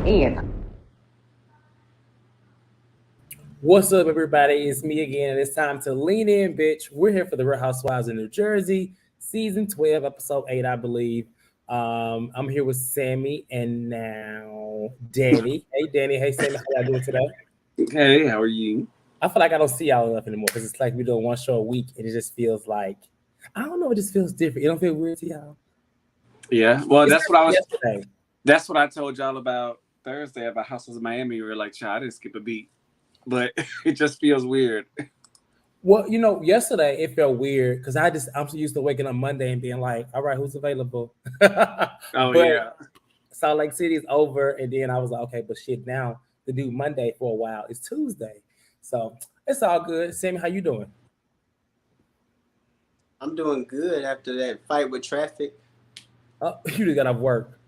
And What's up, everybody? It's me again, and it's time to lean in, bitch. We're here for the Real Housewives in New Jersey, season 12, episode 8, I believe. I'm here with Sammy and now Danny. Hey, Danny. Hey, Sammy. How y'all doing today? Hey, how are you? I feel like I don't see y'all enough anymore because it's like we're doing one show a week, and it just feels like I don't know. It just feels different. It don't feel weird to y'all. Yeah, well, It's that's not what I like was. yesterday. That's what I told y'all about Thursday about Housewives of Miami. We were like, "Child, I didn't skip a beat," but it just feels weird. Well, yesterday it felt weird because I'm so used to waking up Monday and being like, all right, who's available? Oh But yeah, Salt Lake City's over, and then I was like, okay, but shit, now the new Monday for a while is Tuesday, so it's all good. Sammy, how you doing? I'm doing good after that fight with traffic. Oh, you just got off work.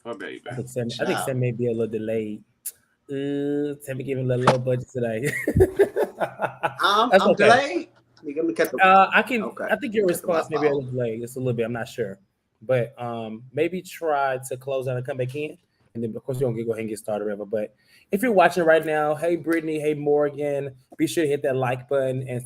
oh baby. I think Sam Child. may be a little delayed. Sammy giving a little low budget today. That's I'm okay. delayed. Let me cut the. Okay, I think your cut the response may Wi-Fi be a off. little delayed, just a little bit. I'm not sure, but maybe try to close out and come back in, and then of course you're gonna go ahead and get started, whatever. But if you're watching right now, hey Brittany, hey Morgan, be sure to hit that like button and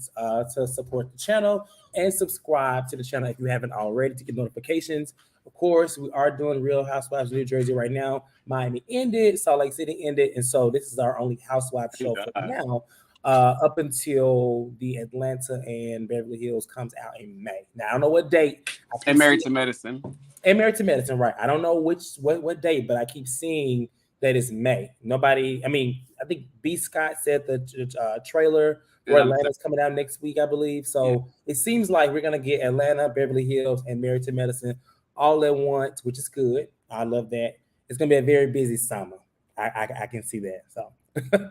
to support the channel and subscribe to the channel if you haven't already to get notifications. Of course, we are doing Real Housewives of New Jersey right now. Miami ended, Salt Lake City ended, and so this is our only Housewives Thank show for God. now up until the Atlanta and Beverly Hills comes out in May. Now I don't know what date. I And keep Married seeing to Medicine. and Married to Medicine, right? I don't know what date, but I keep seeing that it's May. Nobody. I mean, I think B Scott said the trailer for Yeah, Atlanta's coming out next week, I believe. yeah. So it seems like we're gonna get Atlanta, Beverly Hills, and Married to Medicine all at once, which is good. I love that. It's gonna be a very busy summer. I can see that. So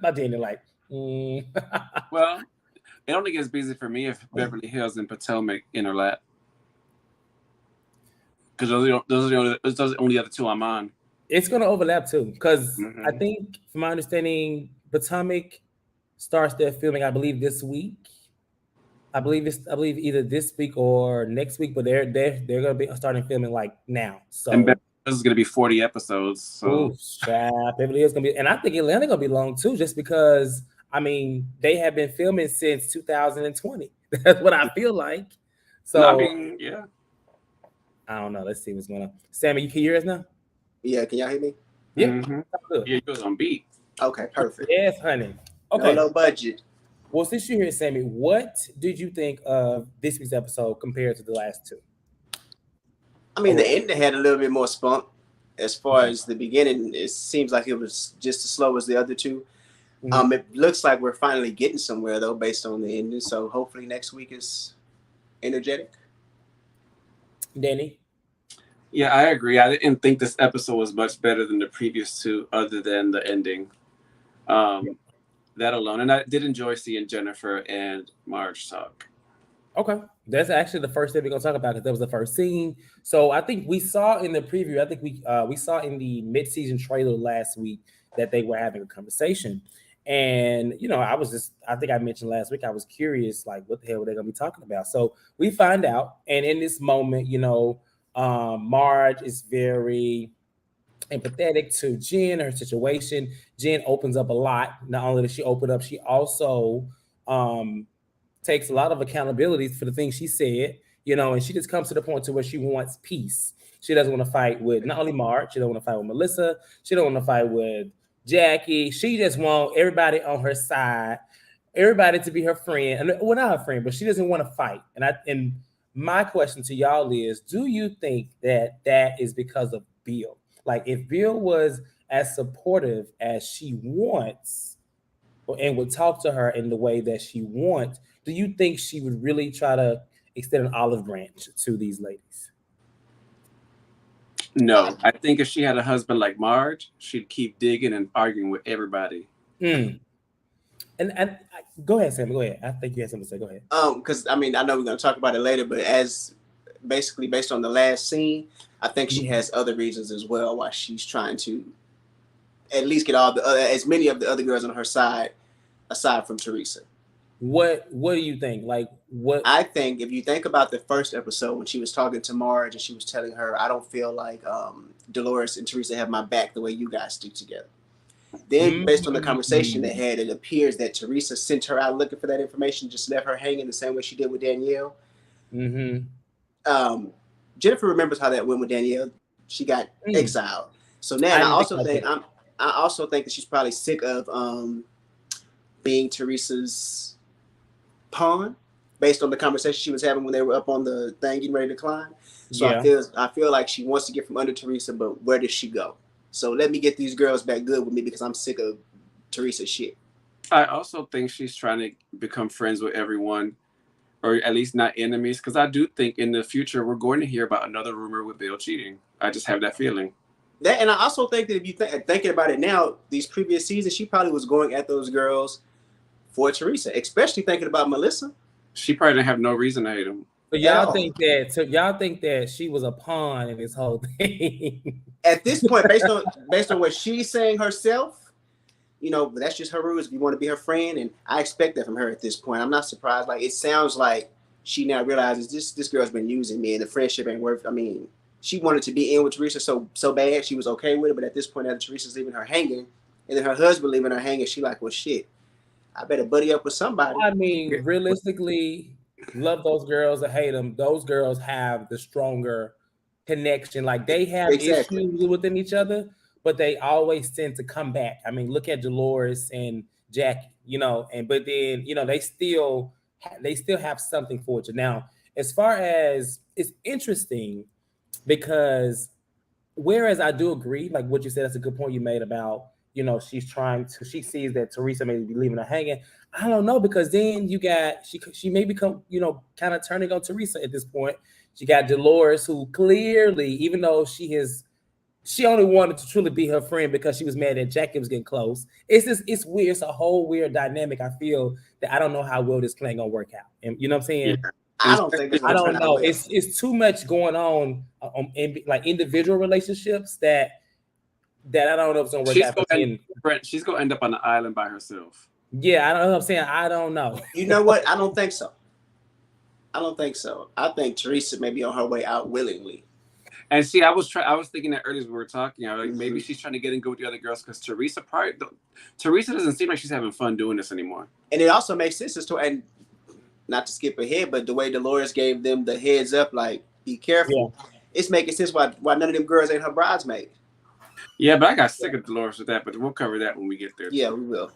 my Danny like. Mm. Well, it only gets busy for me if Beverly Hills and Potomac interlap, because those are the only other two I'm on. It's gonna overlap too, because I Hmm. think, from my understanding, Potomac starts their filming, I believe, this week. I believe either this week or next week, but they're gonna be starting filming like now. And Beverly So, Hills is gonna be 40 episodes. So ooh, strap. Beverly Hills gonna be, and I think Atlanta gonna be long too, just because I mean they have been filming since 2020. That's what I feel like. no, I So mean, yeah, I don't know. Let's see what's going on. Sammy, you can hear us now? Yeah, can y'all hear me? Yep. hmm Good. yeah, you was on beat. Okay, perfect. Yes, honey. No Okay. low budget. Well, since you're here, Sammy, what did you think of this week's episode compared to the last two? I mean, the Overall. ending had a little bit more spunk. As far Okay. as the beginning, it seems like it was just as slow as the other two. Mhm. It looks like we're finally getting somewhere though, based on the ending. So hopefully next week is energetic. Danny. Yeah, I agree. I didn't think this episode was much better than the previous two, other than the ending. Um, that alone, and I did enjoy seeing Jennifer and Marge talk. Okay. That's actually the first thing we're gonna talk about because that was the first scene. So I think we saw in the preview, I think we saw in the mid-season trailer last week that they were having a conversation. And I think I mentioned last week, I was curious, like, what the hell were they gonna be talking about? So we find out, and in this moment, Marge is very empathetic to Jen, her situation. Jen opens up a lot. Not only does she open up, she also um, takes a lot of accountability for the things she said, and she just comes to the point to where she wants peace. She doesn't want to fight with not only Mark, she don't want to fight with Melissa, she don't want to fight with Jackie. She just wants everybody on her side, everybody to be her friend. And well, not her friend, but she doesn't want to fight. And my question to y'all is, do you think that that is because of Bill? Like, if Bill was as supportive as she wants and would talk to her in the way that she wants, do you think she would really try to extend an olive branch to these ladies? No, I think if she had a husband like Marge, she'd keep digging and arguing with everybody. Mm. And go ahead, Sam. Go ahead. I think you had something to say. Go ahead. Because I mean, I know we're gonna talk about it later, but as basically based on the last scene, I think she has other reasons as well why she's trying to at least get all the as many of the other girls on her side, aside from Teresa. What do you think? Like what? I think if you think about the first episode when she was talking to Marge and she was telling her, I don't feel like Dolores and Teresa have my back the way you guys do together. Then, based on the conversation they had, it appears that Teresa sent her out looking for that information, just left her hanging the same way she did with Danielle. Jennifer remembers how that went with Danielle. She got exiled. So now I also think that she's probably sick of being Teresa's pawn, based on the conversation she was having when they were up on the thing getting ready to climb. So I feel like she wants to get from under Teresa, but where does she go? So let me get these girls back good with me because I'm sick of Teresa's shit. I also think she's trying to become friends with everyone, or at least not enemies, because I do think in the future we're going to hear about another rumor with Bill cheating. I just have that feeling. That, and I also think that if you thinking about it now, these previous seasons, she probably was going at those girls for Teresa, especially thinking about Melissa. She probably didn't have no reason to hate him. But y'all think that she was a pawn in this whole thing. At this point, based on what she's saying herself, you know, but that's just her rules. If you want to be her friend, and I expect that from her at this point. I'm not surprised. Like, it sounds like she now realizes this girl's been using me, and the friendship ain't worth. I mean, she wanted to be in with Teresa so bad, she was okay with it. But at this point, after Teresa's leaving her hanging, and then her husband leaving her hanging, she like, well, shit, I better buddy up with somebody. I mean, realistically, love those girls or hate them, those girls have the stronger connection. Like, they have issues within each other, but they always tend to come back. I mean, look at Dolores and Jackie, you know, but then, you know, they still have something for each other. Now, as far as, it's interesting because whereas I do agree, like what you said, that's a good point you made about, you know, she sees that Teresa may be leaving her hanging. I don't know, because then you got, she may become, you know, kind of turning on Teresa at this point. She got Dolores, who clearly, even though she only wanted to truly be her friend because she was mad that Jackie was getting close. It's weird. It's a whole weird dynamic. I feel that I don't know how well this plan gonna work out. And you know what I'm saying? Yeah. I don't know. It's too much going on in like individual relationships that I don't know if it's gonna work out. She's gonna end up on the island by herself. Yeah, I don't know what I'm saying. I don't know. You know what? I don't think so. I think Teresa may be on her way out willingly. And see, I was thinking that earlier as we were talking. I was like, maybe she's trying to get in good with the other girls because Teresa doesn't seem like she's having fun doing this anymore. And it also makes sense and not to skip ahead, but the way Dolores gave them the heads up, like, be careful. Yeah. It's making sense why none of them girls ain't her bridesmaid. Yeah, but I got sick of Dolores with that, but we'll cover that when we get there. Yeah, we will.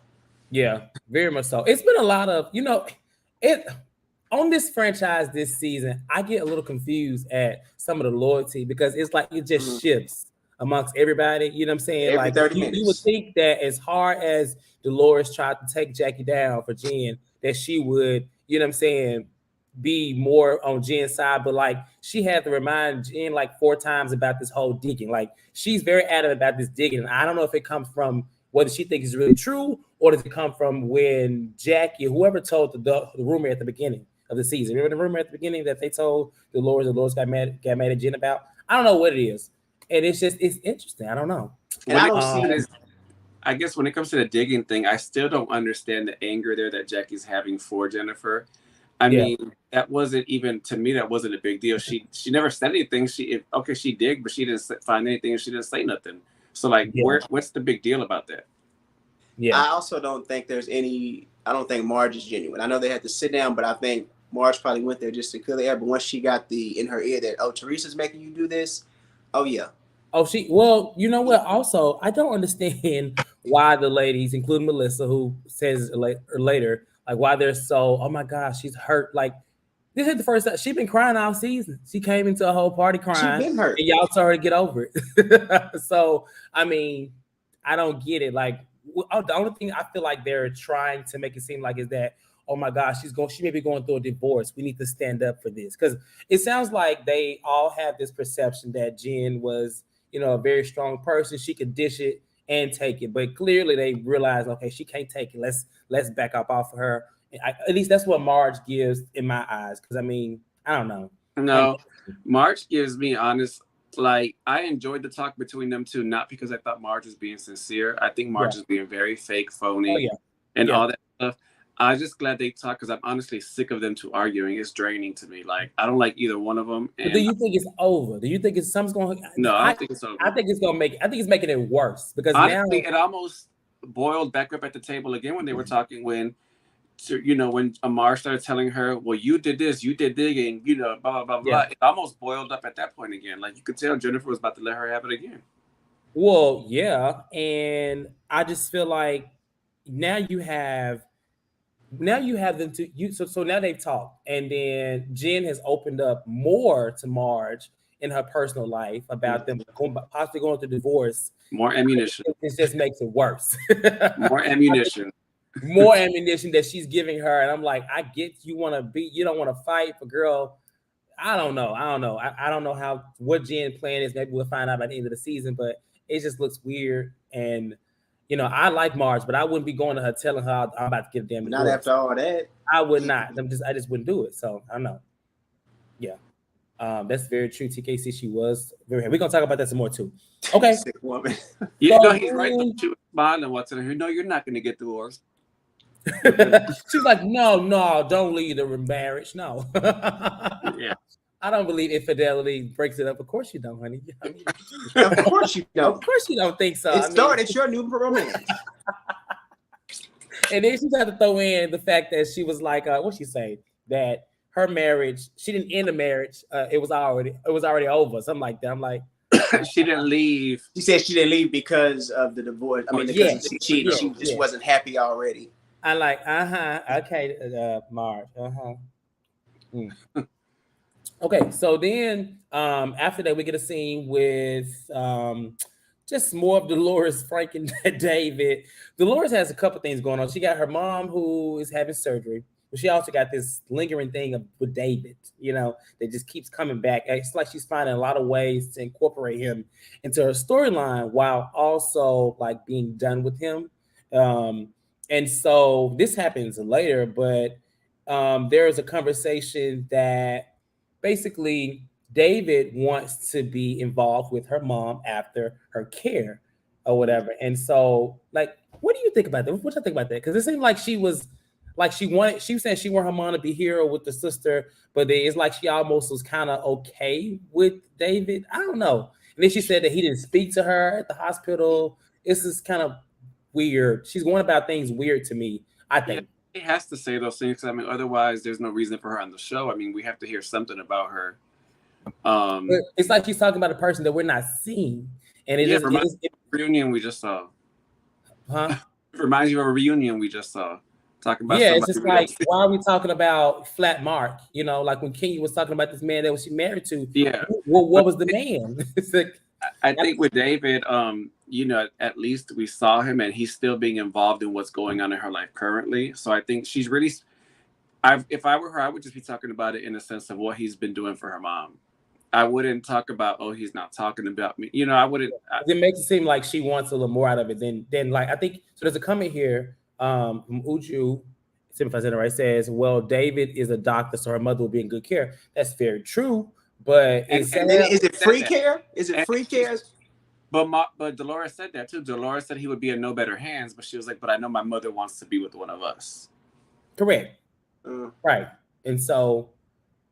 Yeah, very much so. It's been a lot of, you know, on this franchise this season, I get a little confused at some of the loyalty because it's like it just shifts amongst everybody. You know what I'm saying? Every like 30 minutes. You would think that as hard as Dolores tried to take Jackie down for Jen, that she would, you know what I'm saying, be more on Jen's side, but like she had to remind Jen like 4 times about this whole digging. Like, she's very adamant about this digging. And I don't know if it comes from whether she thinks is really true or does it come from when Jackie, whoever told the rumor at the beginning of the season. Remember the rumor at the beginning that they told Dolores got mad at Jen about? I don't know what it is. And it's interesting. I don't know. And I don't see this. I guess when it comes to the digging thing, I still don't understand the anger there that Jackie's having for Jennifer. I mean, that wasn't even, to me, that wasn't a big deal. She never said anything. She digged, but she didn't find anything and she didn't say nothing. So like, what's the big deal about that? Yeah. I also don't think I don't think Marge is genuine. I know they had to sit down, but I think Marge probably went there just to clear the air. But once she got in her ear that, oh, Teresa's making you do this. Oh, yeah. Oh, well, you know what? Also, I don't understand why the ladies, including Melissa, who says later, like, why they're so, oh my gosh, she's hurt. Like, this is the first time she's been crying all season. She came into a whole party crying. She's been hurt. And y'all told her to get over it. So, I mean, I don't get it. Like, the only thing I feel like they're trying to make it seem like is that, oh my gosh, she may be going through a divorce. We need to stand up for this. Because it sounds like they all have this perception that Jen was, you know, a very strong person. She could dish it and take it. But clearly they realize, okay, she can't take it. Let's back up off of her. At least that's what Marge gives in my eyes. Because, I mean, I don't know. No, Marge gives me honest, like, I enjoyed the talk between them two, not because I thought Marge was being sincere. I think Marge is being very fake, phony, and all that stuff. I'm just glad they talked because I'm honestly sick of them two arguing. It's draining to me. Like, I don't like either one of them. But do you think it's over? Do you think it's something's going? No, I don't think it's over. I think it's going to make. I think it's making it worse because honestly, now it almost boiled back up at the table again when they were talking. When Amar started telling her, "Well, you did this, you did digging, blah blah blah blah." It almost boiled up at that point again. Like you could tell Jennifer was about to let her have it again. Well, yeah, and I just feel like now you have them to so now they've talked, and then Jen has opened up more to Marge in her personal life about them possibly going through divorce. More ammunition. It just makes it worse. More ammunition. More ammunition that she's giving her, and I'm like, I get you don't want to fight, but girl, I don't know. I don't know what Jen's plan is. Maybe we'll find out by the end of the season, but it just looks weird. And I like Marge, but I wouldn't be going to her telling her I'm about to get a damn divorce. Not after all that. I would not. I just wouldn't do it. So I don't know. Yeah. That's very true. TKC, she was very happy. We're gonna talk about that some more too. Okay. Sick woman. He's right. She was smiling once and her. No, you're not gonna get divorced. She's like, no, don't leave the marriage. No. Yeah. I don't believe infidelity breaks it up. Of course you don't, honey. Of course you don't. Of course you don't think so. It's your new romance. And then she's had to throw in the fact that she was like, what she say? That her marriage, she didn't end the marriage. It was already over. Something like that. I'm like, she didn't leave. She said she didn't leave because of the divorce. I mean, because she just wasn't happy already. I like, okay, Marge, Okay, so then after that, we get a scene with just more of Dolores, Frank, and David. Dolores has a couple things going on. She got her mom who is having surgery, but she also got this lingering thing with David, that just keeps coming back. It's like she's finding a lot of ways to incorporate him into her storyline while also like being done with him. And so this happens later, but there is a conversation that basically David wants to be involved with her mom after her care or whatever. And so, like, what do you think about that? What do you think about that? Because it seemed like she was saying she wanted her mom to be here with the sister, but it's like she almost was kind of okay with David. I don't know. And then she said that he didn't speak to her at the hospital. This is kind of weird. She's going about things weird to me, I think. He has to say those things. I mean, otherwise there's no reason for her on the show. I mean, we have to hear something about her. It's like she's talking about a person that we're not seeing. And it reunion we just saw. Huh? It reminds you of a reunion we just saw. Talking about it's just like, why are we talking about Flat Mark? Like when Kenya was talking about this man that she married to. Yeah. What was the man? It's like, I think with David, at least we saw him and he's still being involved in what's going on in her life currently. So I think she's really, if I were her, I would just be talking about it in the sense of what he's been doing for her mom. I wouldn't talk about, he's not talking about me. I wouldn't. It makes it seem like she wants a little more out of it than like, I think, so there's a comment here from Uju, if I said it right, says, well, David is a doctor, so her mother will be in good care. That's very true. But is it free care? Is it free care? But Dolores said that too. Dolores said he would be in no better hands, but she was like, but I know my mother wants to be with one of us. Correct. Right. And so,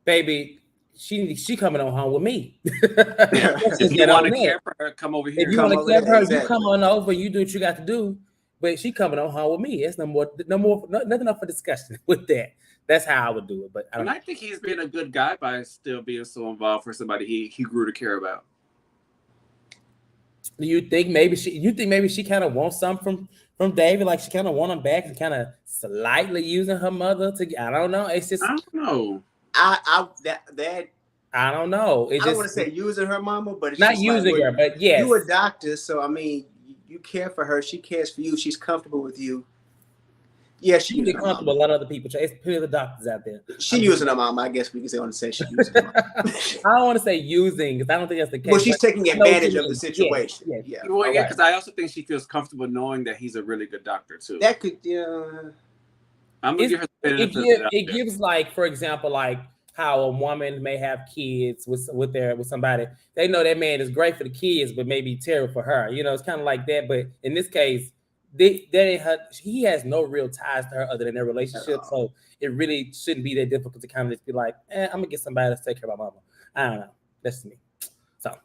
baby, she coming on home with me. If you want to care for her, come over here. If you want to care for her, you come on over, you do what you got to do. But she coming on home with me. It's nothing up for discussion with that. That's how I would do it. But I think he's been a good guy by still being so involved for somebody he grew to care about. Do you think maybe she kind of wants something from David? Like she kind of want him back and kind of slightly using her mother to. I don't know. It's just I don't know. I don't know. I don't want to say using her mama, but it's not using her. But yes, you a doctor, so I mean, you care for her. She cares for you. She's comfortable with you. Yeah, she get comfortable. A lot of other people. It's plenty of the doctors out there. She using her mom. I guess we can say on the say she using her mom. I don't want to say using because I don't think that's the case. Well, she's taking advantage of the situation. Yeah. Well, yeah, because I also think she feels comfortable knowing that he's a really good doctor too. That could, I'm gonna give her it gives like, for example, like how a woman may have kids with somebody. They know that man is great for the kids, but maybe terrible for her. It's kind of like that. But in this case, he has no real ties to her other than their relationship. So it really shouldn't be that difficult to kind of just be like, I'm gonna get somebody to take care of my mama. I don't know. That's me. So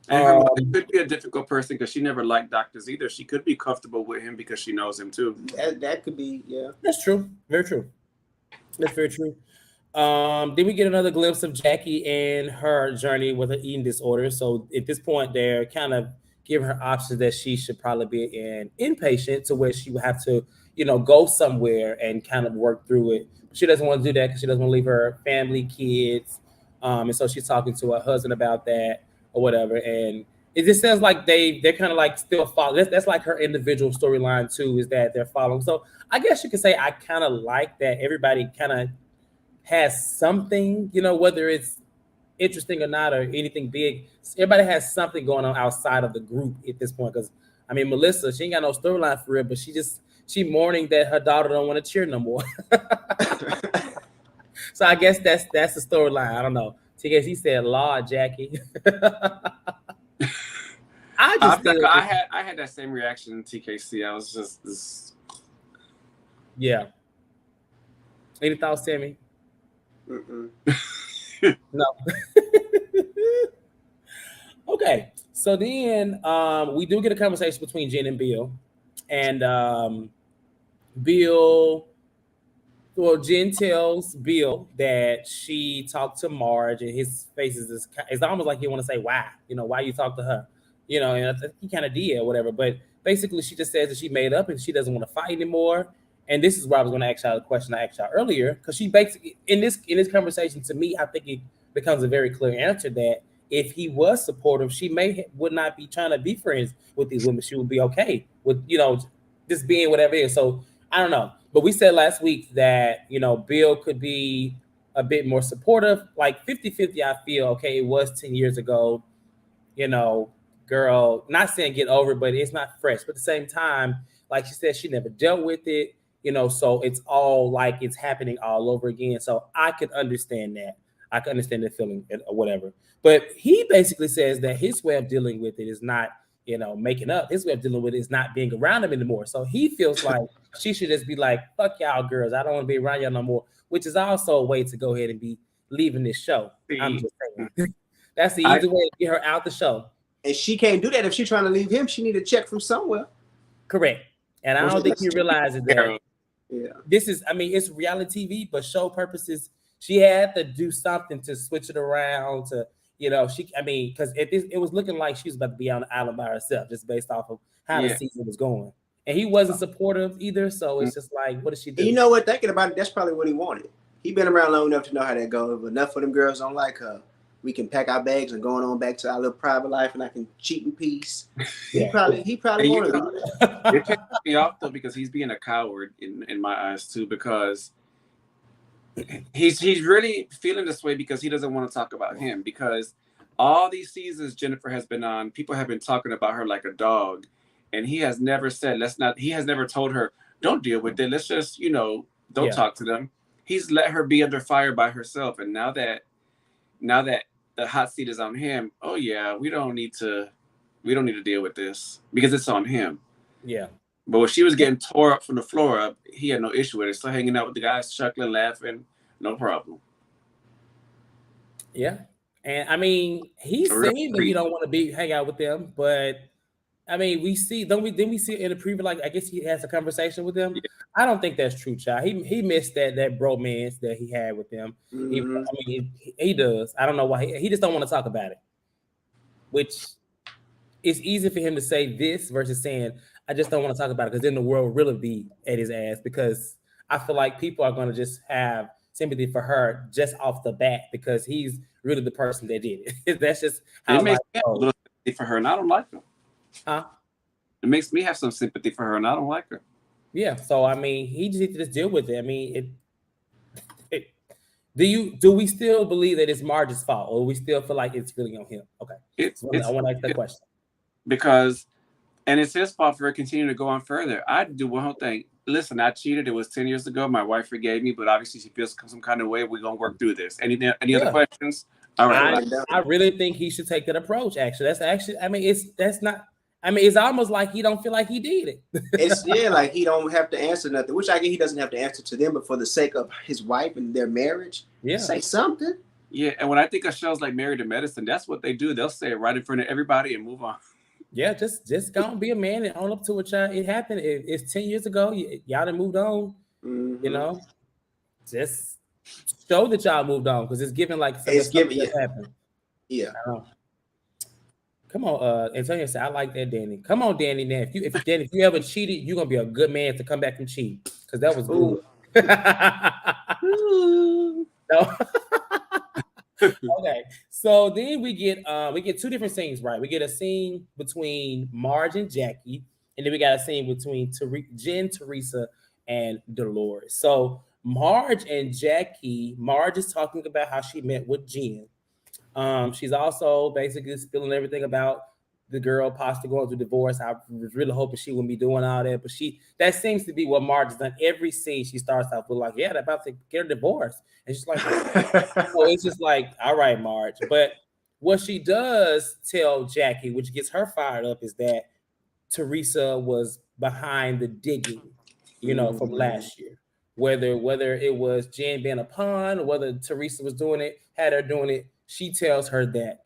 and her mother could be a difficult person because she never liked doctors either. She could be comfortable with him because she knows him too. That could be, yeah. That's true. Very true. That's very true. Then we get another glimpse of Jackie and her journey with an eating disorder. So at this point, they're kind of giving her options that she should probably be an inpatient to where she would have to, go somewhere and kind of work through it. She doesn't want to do that because she doesn't want to leave her family, kids. And so she's talking to her husband about that or whatever. And it just sounds like they're kind of like still following. That's like her individual storyline too, is that they're following. So I guess you could say I kind of like that everybody kind of has something, whether it's interesting or not or anything big. Everybody has something going on outside of the group at this point. Because I mean, Melissa, she ain't got no storyline for real, but she mourning that her daughter don't want to cheer no more. So I guess that's the storyline. I don't know. He said, "Law, Jackie." I had that same reaction in TKC. I was just this. Yeah. Any thoughts, Tammy? No. Okay. So then we do get a conversation between Jen and Bill. And Jen tells Bill that she talked to Marge, and his face is it's almost like he want to say, why? Why you talk to her? And I think he kind of did or whatever. But basically, she just says that she made up and she doesn't want to fight anymore. And this is where I was going to ask y'all the question I asked y'all earlier, because she basically in this conversation, to me, I think it becomes a very clear answer that if he was supportive, she would not be trying to be friends with these women. She would be okay with just being whatever it is. So I don't know, but we said last week that Bill could be a bit more supportive, like 50-50. I feel okay. It was 10 years ago, girl. Not saying get over it, but it's not fresh. But at the same time, like she said, she never dealt with it. So it's all like it's happening all over again. So I could understand that. I can understand the feeling or whatever. But he basically says that his way of dealing with it is not, making up. His way of dealing with it is not being around him anymore. So he feels like she should just be like, fuck y'all girls. I don't want to be around y'all no more, which is also a way to go ahead and be leaving this show. I'm just saying. That's the easy way to get her out the show. And she can't do that if she's trying to leave him. She need a check from somewhere. Correct. And I don't think he realizes that. Yeah. This is, it's reality TV, but show purposes, she had to do something to switch it around to, because it was looking like she was about to be on the island by herself, just based off of how the season was going. And he wasn't supportive either. So it's just like, what does she do? And you know what? Thinking about it, that's probably what he wanted. He been around long enough to know how that goes. But enough of them girls don't like her. We can pack our bags and going on back to our little private life, and I can cheat in peace. Yeah. He probably wanted that. It pisses me off though, because he's being a coward in my eyes too, because he's really feeling this way because he doesn't want to talk about him. Because all these seasons Jennifer has been on, people have been talking about her like a dog, and he has never said he has never told her, don't deal with it, let's just don't talk to them. He's let her be under fire by herself, and now that the hot seat is on him, oh yeah, we don't need to deal with this because it's on him. Yeah. But when she was getting tore up from the floor up, he had no issue with it. Still hanging out with the guys, chuckling, laughing, no problem. Yeah. And he's saying that he don't want to hang out with them, but we see, didn't we see it in the preview? Like, I guess he has a conversation with them. Yeah. I don't think that's true, child. He missed that bromance that he had with them. Mm-hmm. He does. I don't know why he just don't want to talk about it. Which it's easy for him to say this versus saying, I just don't want to talk about it, because then the world really be at his ass, because I feel like people are going to just have sympathy for her just off the bat because he's really the person that did it. That's just how it makes me have a little sympathy for her, and I don't like her. Huh? It makes me have some sympathy for her, and I don't like her. Yeah, so he just needs to just deal with it. Do we still believe that it's Marge's fault, or do we still feel like it's really on him? Okay, I want to ask that question. Because, and it's his fault for her continuing to go on further. I do one whole thing. Listen, I cheated. It was 10 years ago. My wife forgave me, but obviously she feels some kind of way. We're gonna work through this. Any other questions? All right. I really think he should take that approach. Actually, that's actually. That's not. I mean, it's almost like he don't feel like he did it. It's like he don't have to answer nothing, which I get he doesn't have to answer to them, but for the sake of his wife and their marriage, say something. Yeah, and when I think of shows like Married to Medicine, that's what they do. They'll say it right in front of everybody and move on. Yeah, just go and be a man and own up to what y'all. It happened. It's 10 years ago. Y'all done moved on. Mm-hmm. You know, just show that y'all moved on because it's giving like something happened. Yeah. Come on, Antonio said, I like that, Danny. Come on, Danny. Now, if you ever cheated, you're gonna be a good man to come back and cheat because that was good. No. Okay, so then we get two different scenes, right? We get a scene between Marge and Jackie, and then we got a scene between Jen, Teresa, and Dolores. So Marge and Jackie, Marge is talking about how she met with Jen. She's also basically spilling everything about the girl possibly going through divorce. I was really hoping she wouldn't be doing all that, but that seems to be what Marge has done. Every scene she starts off with like, yeah, they're about to get a divorce. And she's like, so it's just like, all right, Marge. But what she does tell Jackie, which gets her fired up, is that Teresa was behind the digging, from last year. Whether it was Jen being a pawn or whether Teresa was doing it, had her doing it, she tells her that.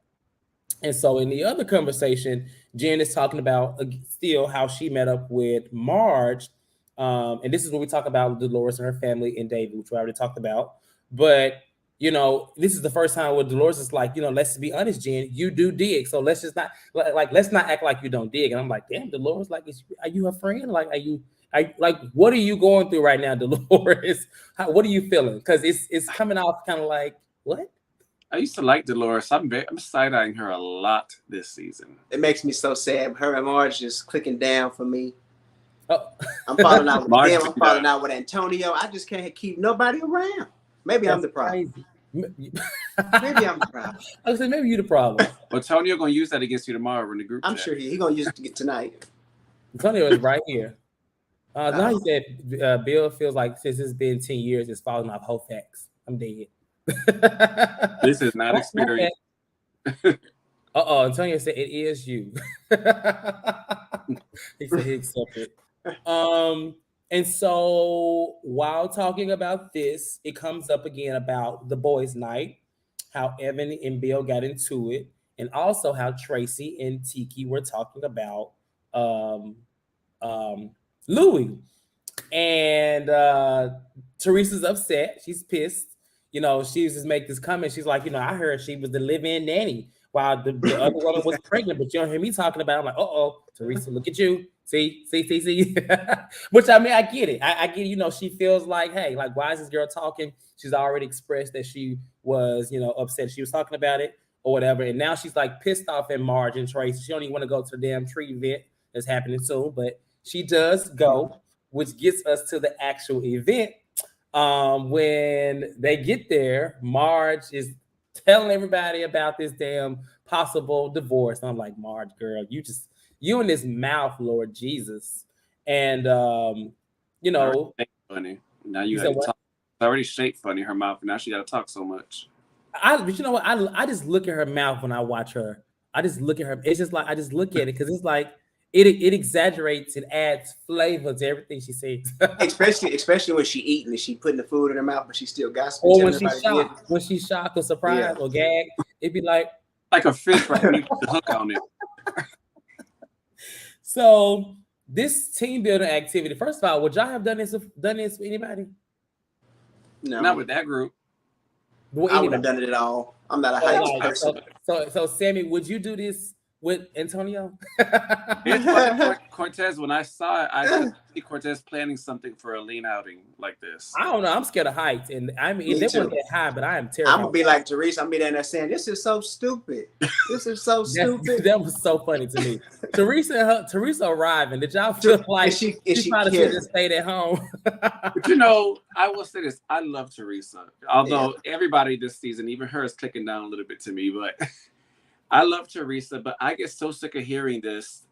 And so in the other conversation, Jen is talking about still how she met up with Marge. And this is when we talk about Dolores and her family and David, which we already talked about. But, this is the first time where Dolores is like, let's be honest, Jen, you do dig. So let's just not let's not act like you don't dig. And I'm like, damn, Dolores, like, are you her friend? Like, what are you going through right now, Dolores? What are you feeling? Because it's coming off kind of like, what? I used to like Dolores. I'm side-eyeing her a lot this season. It makes me so sad. Her and Marge just clicking down for me. Oh. I'm falling out with them. I'm falling out with Antonio. I just can't keep nobody around. Maybe I'm the problem. Maybe I'm the problem. I was saying maybe you're the problem. Antonio gonna use that against you tomorrow in the group. I'm sure he gonna use it tonight. Antonio is right here. Now he said Bill feels like since it's been 10 years, it's falling off whole facts. I'm dead. This is not experience. Antonio said it is you. He said he accepted. And so while talking about this, it comes up again about the boys' night, how Evan and Bill got into it, and also how Tracy and Tiki were talking about Louis. And Teresa's upset. She's pissed. She was just make this comment. She's like, I heard she was the live-in nanny while the other woman was pregnant, but you don't hear me talking about it. I'm like, Teresa, look at you. See. Which, I mean, I get it. I get, she feels like, hey, like, why is this girl talking? She's already expressed that she was, upset. She was talking about it or whatever. And now she's like pissed off at Marge and Tracy. She don't even want to go to the damn tree event that's happening soon, but she does go, which gets us to the actual event. When they get there, Marge is telling everybody about this damn possible divorce. And I'm like, Marge, girl, you in this mouth, Lord Jesus. And funny. Now you have to talk. It's already shaped funny, her mouth. Now she got to talk so much. But you know what? I just look at her mouth when I watch her. I just look at her. It's just like I just look at it because it's like it exaggerates and adds flavor to everything she says. especially when she eating and she putting the food in her mouth, but she still gossiping. Or when she's shocked or surprised or gagged, it'd be like a fish right when you put the hook on it. So this team building activity. First of all, would y'all have done this with anybody? No, not with that group. I would have done it at all. I'm not a hype person. So Sammy, would you do this with Antonio? Cortez, when I saw it, I see Cortez planning something for a lean outing like this. I don't know. I'm scared of heights, and I mean, they weren't that high, but I am terrified. I'm gonna be like Teresa. I'm gonna be there saying, "This is so stupid. This is so stupid." That was so funny to me. Teresa arriving. Did y'all feel like she probably should have stayed at home? But I will say this: I love Teresa. Although everybody this season, even her, is clicking down a little bit to me, but. I love Teresa, but I get so sick of hearing this,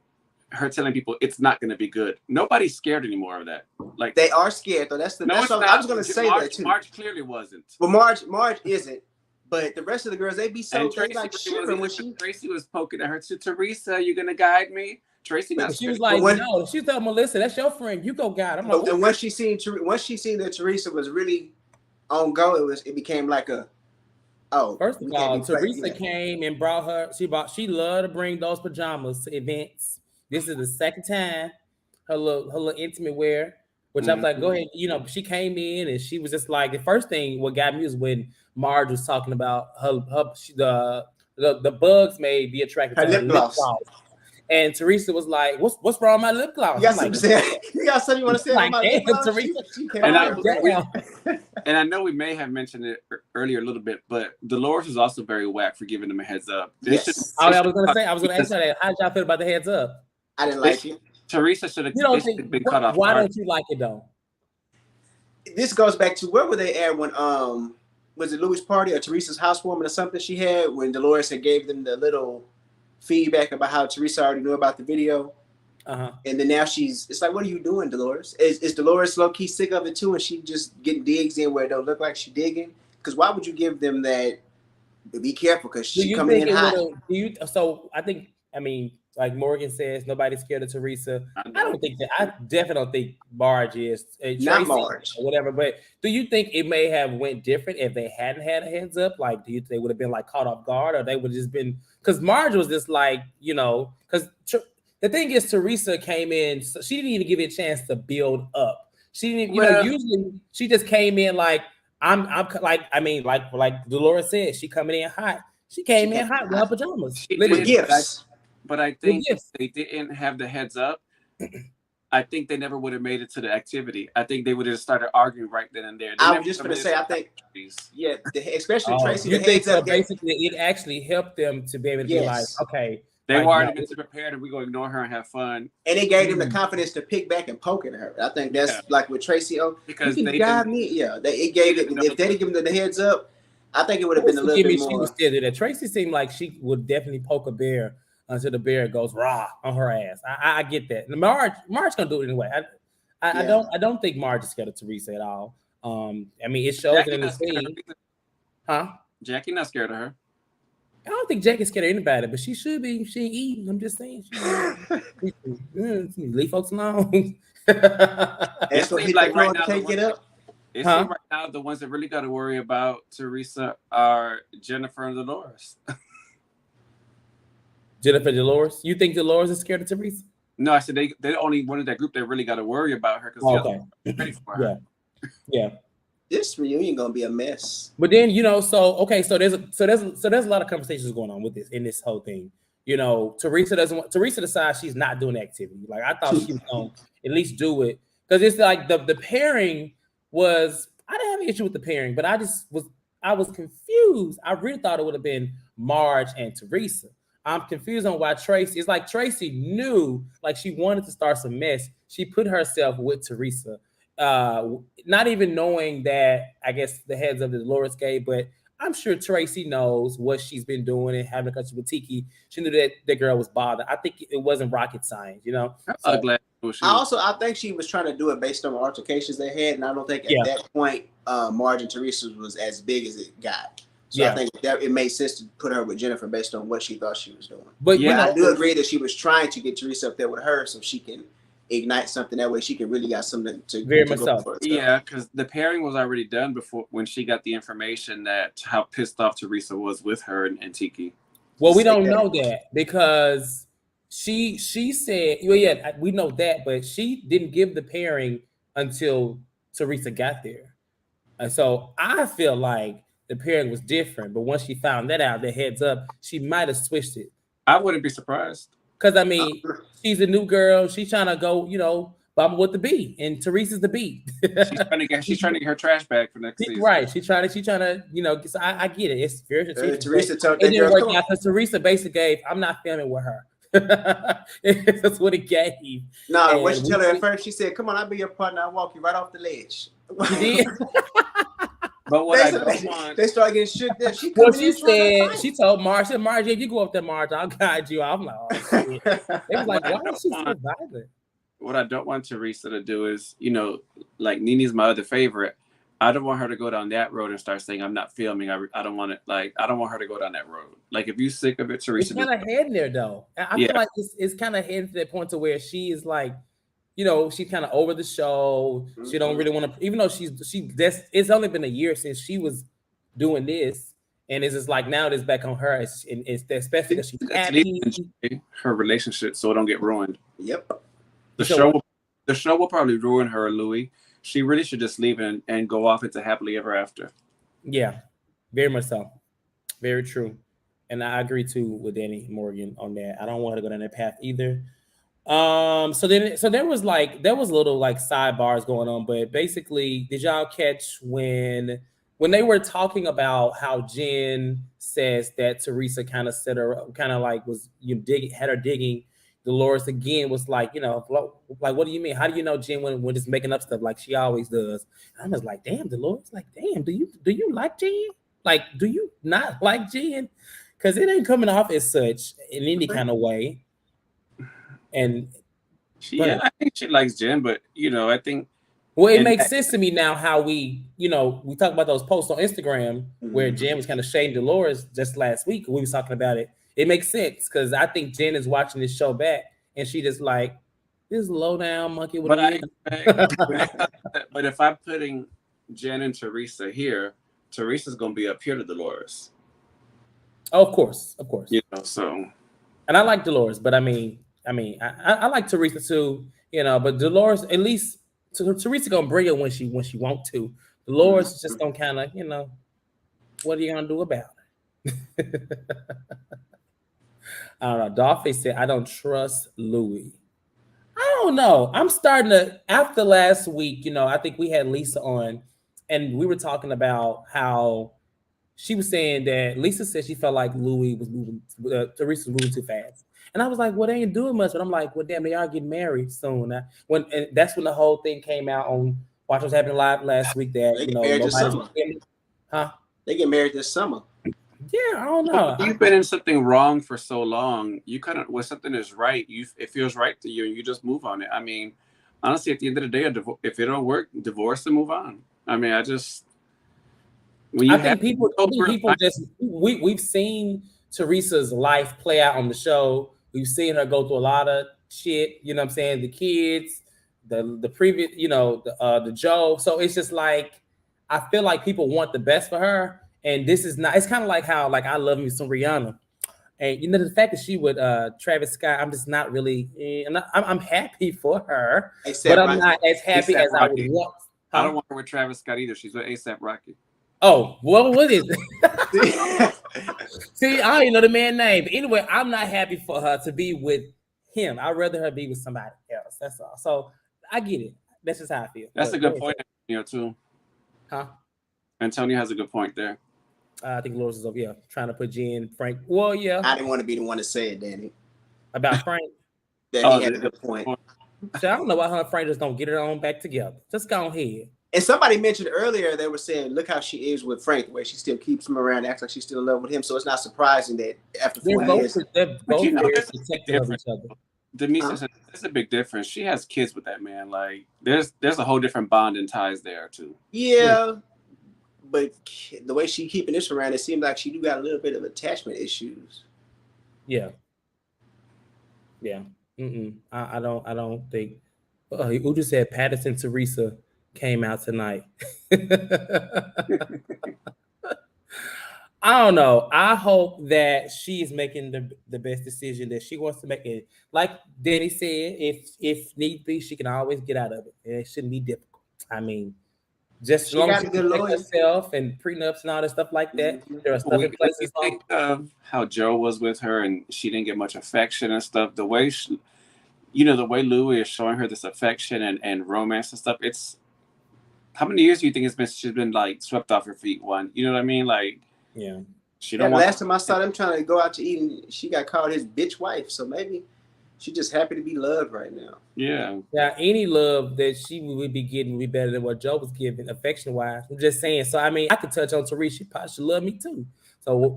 her telling people it's not going to be good. Nobody's scared anymore of that. Like they are scared, though. That's what I was going to say that too. Marge clearly wasn't. Well, Marge isn't, but the rest of the girls, they be so Tracy like shivering when Tracy was poking at her too. Teresa, you going to guide me? Tracy not She was scared. like, no. She told Melissa, that's your friend. You go, God. I'm like, and once she seen that Teresa was really on go, it became like a First of all, Teresa came and brought her. She loved to bring those pajamas to events. This is the second time her little intimate wear, which I was like, go ahead. You know, she came in and she was just like, the first thing what got me was when Marge was talking about the bugs may be attracted to her lip gloss. And Teresa was like, "What's wrong with my lip gloss?" You got something you want to say about my lip gloss? Teresa. And I know we may have mentioned it earlier a little bit, but Dolores is also very whack for giving them a heads up. Yes. I was going to ask her that. How did y'all feel about the heads up? I didn't like it. Teresa should have been cut off. Why don't you like it though? This goes back to where were they at when was it Louis' party or Teresa's housewarming or something she had when Dolores had gave them the little feedback about how Teresa already knew about the video. And then now it's like, what are you doing, Dolores? Is Dolores low-key sick of it too, and she just getting digs in where it don't look like she digging? Because why would you give them that? Be careful, because she coming in hot. So I mean, like Morgan says, nobody's scared of Teresa. I don't think that. I definitely don't think Marge is. Not Marge. Or whatever. But do you think it may have went different if they hadn't had a heads up? Like, do you think they would have been like caught off guard, or they would have just been? Because Marge was just like, you know, because the thing is, Teresa came in, so she didn't even give it a chance to build up. She didn't, usually she just came in like I'm like Dolores said, she coming in hot. She came in hot with her pajamas. With gifts. But I think if they didn't have the heads up, I think they never would have made it to the activity. I think they would have started arguing right then and there. I was just going to say, I think, especially Tracy, the heads up. Basically, it actually helped them to be able to be like, okay. They were already been prepared, and we're going to ignore her and have fun. And it gave them the confidence to pick back and poke at her. I think that's like with Tracy. Because they got me. Yeah, it gave it. If they didn't give them the heads up, I think it would have been a little bit more. She was still do that. Tracy seemed like she would definitely poke a bear until the bear goes rah on her ass. I get that. Marge gonna do it anyway. I don't think Marge is scared of Teresa at all. I mean, it shows it in the scene. Jackie not scared of her. I don't think Jackie's scared of anybody, but she should be. She ain't eating. I'm just saying. Leave folks alone. It seems like right now, it seems right now the ones that really got to worry about Teresa are Jennifer and Dolores. Jennifer and Dolores? You think Dolores is scared of Teresa? No, I said they only one of that group that really got to worry about her because they're ready for her. Yeah. This reunion gonna be a mess. But then so there's a lot of conversations going on with this in this whole thing. You know, Teresa decides she's not doing the activity. Like I thought she was gonna at least do it because it's like the pairing was. I didn't have an issue with the pairing, but I was confused. I really thought it would have been Marge and Teresa. I'm confused on why Tracy. It's like Tracy knew, like she wanted to start some mess. She put herself with Teresa. Not even knowing that, I guess the heads of the Dolores gave, but I'm sure Tracy knows what she's been doing and having a country with Tiki. She knew that the girl was bothered. I think it wasn't rocket science, you know. I'm glad. I think she was trying to do it based on the altercations they had, and I don't think at that point Marge and Teresa was as big as it got. So I think that it made sense to put her with Jennifer based on what she thought she was doing. But I do agree that she was trying to get Teresa up there with her so she can ignite something that way. She can really got something to very much so. Yeah, because the pairing was already done before when she got the information that how pissed off Teresa was with her and Tiki. Well, we don't know that because she said, we know that, but she didn't give the pairing until Teresa got there. And so I feel like the pairing was different, but once she found that out, the heads up, she might have switched it. I wouldn't be surprised. Because I mean, she's a new girl. She's trying to go, Baba with the B, and Teresa's the B. she's trying to get her trash back for next season. Right. She's trying to, so I get it. It's very Teresa told that didn't work out because Teresa basically gave, I'm not filming with her. That's what it gave. No, what she told her at first, she said, "Come on, I'll be your partner. I'll walk you right off the ledge." She did. But what I don't want, they started getting shit there. She told Marge, if you go up there, Marge, I'll guide you. I'm like, oh shit. They was like, why is she so violent? What I don't want Teresa to do is, like Nini's my other favorite. I don't want her to go down that road and start saying I'm not filming. I don't want it. Like I don't want her to go down that road. Like if you sick of it, Teresa. It's kind of heading there though. I feel like it's kind of heading to that point to where she is like, you know, she's kind of over the show. She don't really want to, even though it's only been a year since she was doing this, and it's just like now it's back on her. It's especially because she's happy. Her relationship, so it don't get ruined. Yep. The show will probably ruin her, Louis. She really should just leave and go off into happily ever after. Yeah, very much so. Very true. And I agree too with Danny Morgan on that. I don't want her to go down that path either. So there was little like sidebars going on, but basically, did y'all catch when they were talking about how Jen says that Teresa kind of set her kind of like was had her digging? Dolores again was like, you know, like, what do you mean? How do you know Jen when just making up stuff like she always does? And I was like, damn, Dolores, like, damn, do you like Jen? Like, do you not like Jen? Because it ain't coming off as such in any kind of way. And I think she likes Jen, but you know, I think it makes sense to me now how we talk about those posts on Instagram where Jen was kind of shading Dolores just last week. We was talking about it. It makes sense because I think Jen is watching this show back and she just like this low down monkey. But if I'm putting Jen and Teresa here, Teresa's gonna be up here to Dolores. Oh, of course. You know, so. And I like Dolores, but I mean, I like Teresa too. You know, but Dolores at least Teresa gonna bring it when she want to. Dolores is just gonna kind of, you know, what are you gonna do about it? I don't know. Dolphy said, I don't trust Louis. I don't know. I'm starting to, after last week, you know, I think we had Lisa on and we were talking about how she was saying that Lisa said she felt like Louis was moving, Teresa was moving too fast. And I was like, well, they ain't doing much. But I'm like, well, damn, they are getting married soon. And that's when the whole thing came out on Watch What's Happening Live last week that, they They get married this summer. Yeah, I don't know. You've been in something wrong for so long. You kind of, when something is right, it feels right to you, and you just move on it. I mean, honestly, at the end of the day, if it don't work, divorce and move on. I mean, we've seen Teresa's life play out on the show. We've seen her go through a lot of shit. You know what I'm saying? The kids, the previous, you know, the Joe. So it's just like I feel like people want the best for her. And this is not, it's kind of like how, like, I love me some Rihanna. And, you know, the fact that she would Travis Scott, I'm just not really, I'm happy for her, but I'm not as happy as I would want. I don't want her with Travis Scott either. She's with A$AP Rocky. Oh, well, what is it? See, I don't even know the man's name. But anyway, I'm not happy for her to be with him. I'd rather her be with somebody else. That's all. So I get it. That's just how I feel. That's a good point, too. Huh? Antonio has a good point there. I think Loris is over here trying to put Jen, Frank. Well, yeah. I didn't want to be the one to say it, Danny. About Frank? That he had a good point. So I don't know why her and Frank just don't get her on back together. Just go ahead. And somebody mentioned earlier, they were saying, look how she is with Frank, the way she still keeps him around, acts like she's still in love with him. So it's not surprising that after 4 years. They're both very protective of each other. Denise said there's a big difference. She has kids with that man. Like there's a whole different bond and ties there too. Yeah. But the way she keeping this around, it seems like she do got a little bit of attachment issues. Yeah. I don't think. Who just said Patterson Teresa came out tonight? I don't know. I hope that she's making the best decision that she wants to make. It like Danny said, if need be, she can always get out of it, and it shouldn't be difficult. I mean. Just as long as she protect herself and prenups and all that stuff like that. There are stuff in places. Think of how Joe was with her and she didn't get much affection and stuff. The way the way Louis is showing her this affection and romance and stuff. It's how many years do you think she's been like swept off her feet? One, you know what I mean? Like, yeah. She don't. Last time I saw them trying to go out to eat, and she got called his bitch wife. So maybe she's just happy to be loved right now. Yeah. Yeah, any love that she would be getting would be better than what Joe was giving, affection-wise. I'm just saying. So, I mean, I could touch on Teresa. She probably should love me, too. So,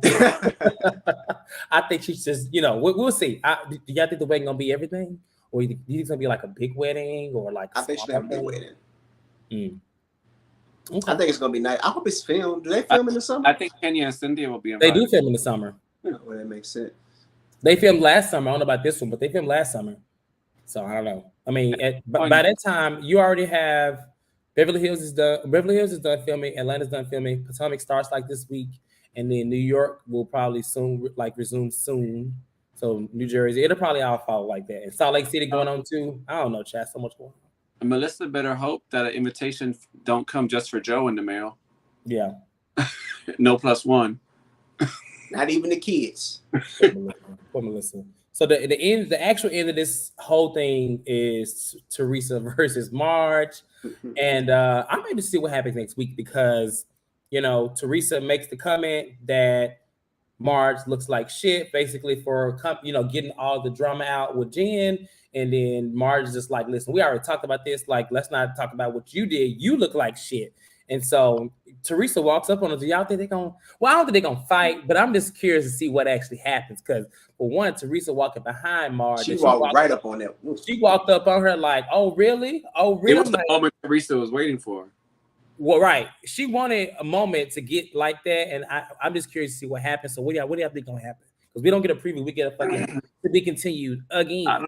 I think she's just, we'll see. Do y'all think the wedding going to be everything? Or do you think it's going to be like a big wedding? Or like I think she's going to have a big wedding. Okay. I think it's gonna be nice. I hope it's filmed. Do they film in the summer? I think Kenya and Cynthia will be They invited. do film in the summer. Well, that makes sense. They filmed last summer. I don't know about this one, but they filmed last summer. So I don't know. I mean, by that time, you already have Beverly Hills is done. Beverly Hills is done filming. Atlanta's done filming. Potomac starts like this week, and then New York will probably soon resume soon. So New Jersey, it'll probably all follow like that. And Salt Lake City going on too. I don't know, Chad. So much going on. Melissa better hope that an invitation don't come just for Joe in the mail. Yeah. No +1. Not even the kids. Poor Melissa. So the actual end of this whole thing is Teresa versus Marge, and I'm ready to see what happens next week because Teresa makes the comment that Marge looks like shit, basically for getting all the drama out with Jen, and then Marge is just like, listen, we already talked about this. Like, let's not talk about what you did. You look like shit. And so Teresa walks up on her. Do y'all think they're going to? Well, I don't think they're going to fight, but I'm just curious to see what actually happens. Because for one, Teresa walking behind Marge. She walked right up on that. She walked up on her like, oh, really? Oh, really? It was the moment Teresa was waiting for. Well, right. She wanted a moment to get like that. And I'm just curious to see what happens. So what do y'all think going to happen? Because we don't get a preview. We get a fucking to be continued again. I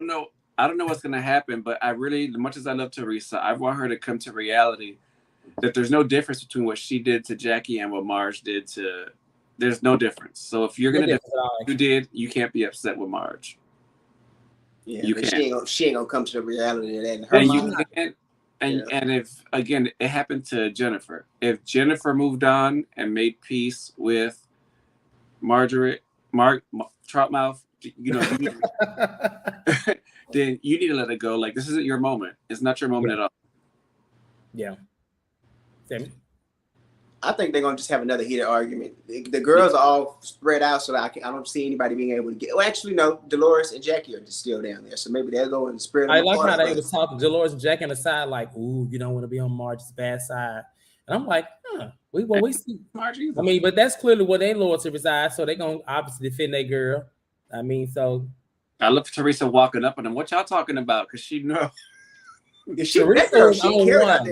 don't know what's going to happen, but I really, as much as I love Teresa, I want her to come to reality that there's no difference between what she did to Jackie and what Marge did to. There's no difference. So if you're gonna do what you did, you can't be upset with Marge. Yeah, you can't. She ain't gonna come to the reality of that. In her mind. And if again it happened to Jennifer, if Jennifer moved on and made peace with Margaret, Troutmouth, then you need to let it go. Like, this isn't your moment. It's not your moment at all. Yeah. Sammy? I think they're gonna just have another heated argument. The girls are all spread out, so that I don't see anybody being able to get. Well, actually, no. Dolores and Jackie are just still down there, so maybe they'll go and spread. I like how they was talking. Dolores and Jackie on the side, like, "Ooh, you don't want to be on Marge's bad side," and I'm like, we see Marge. I mean, but that's clearly where they loyalty resides, so they're gonna obviously defend their girl. I mean, so I love Teresa walking up on them. What y'all talking about? Because she know. She cared out there in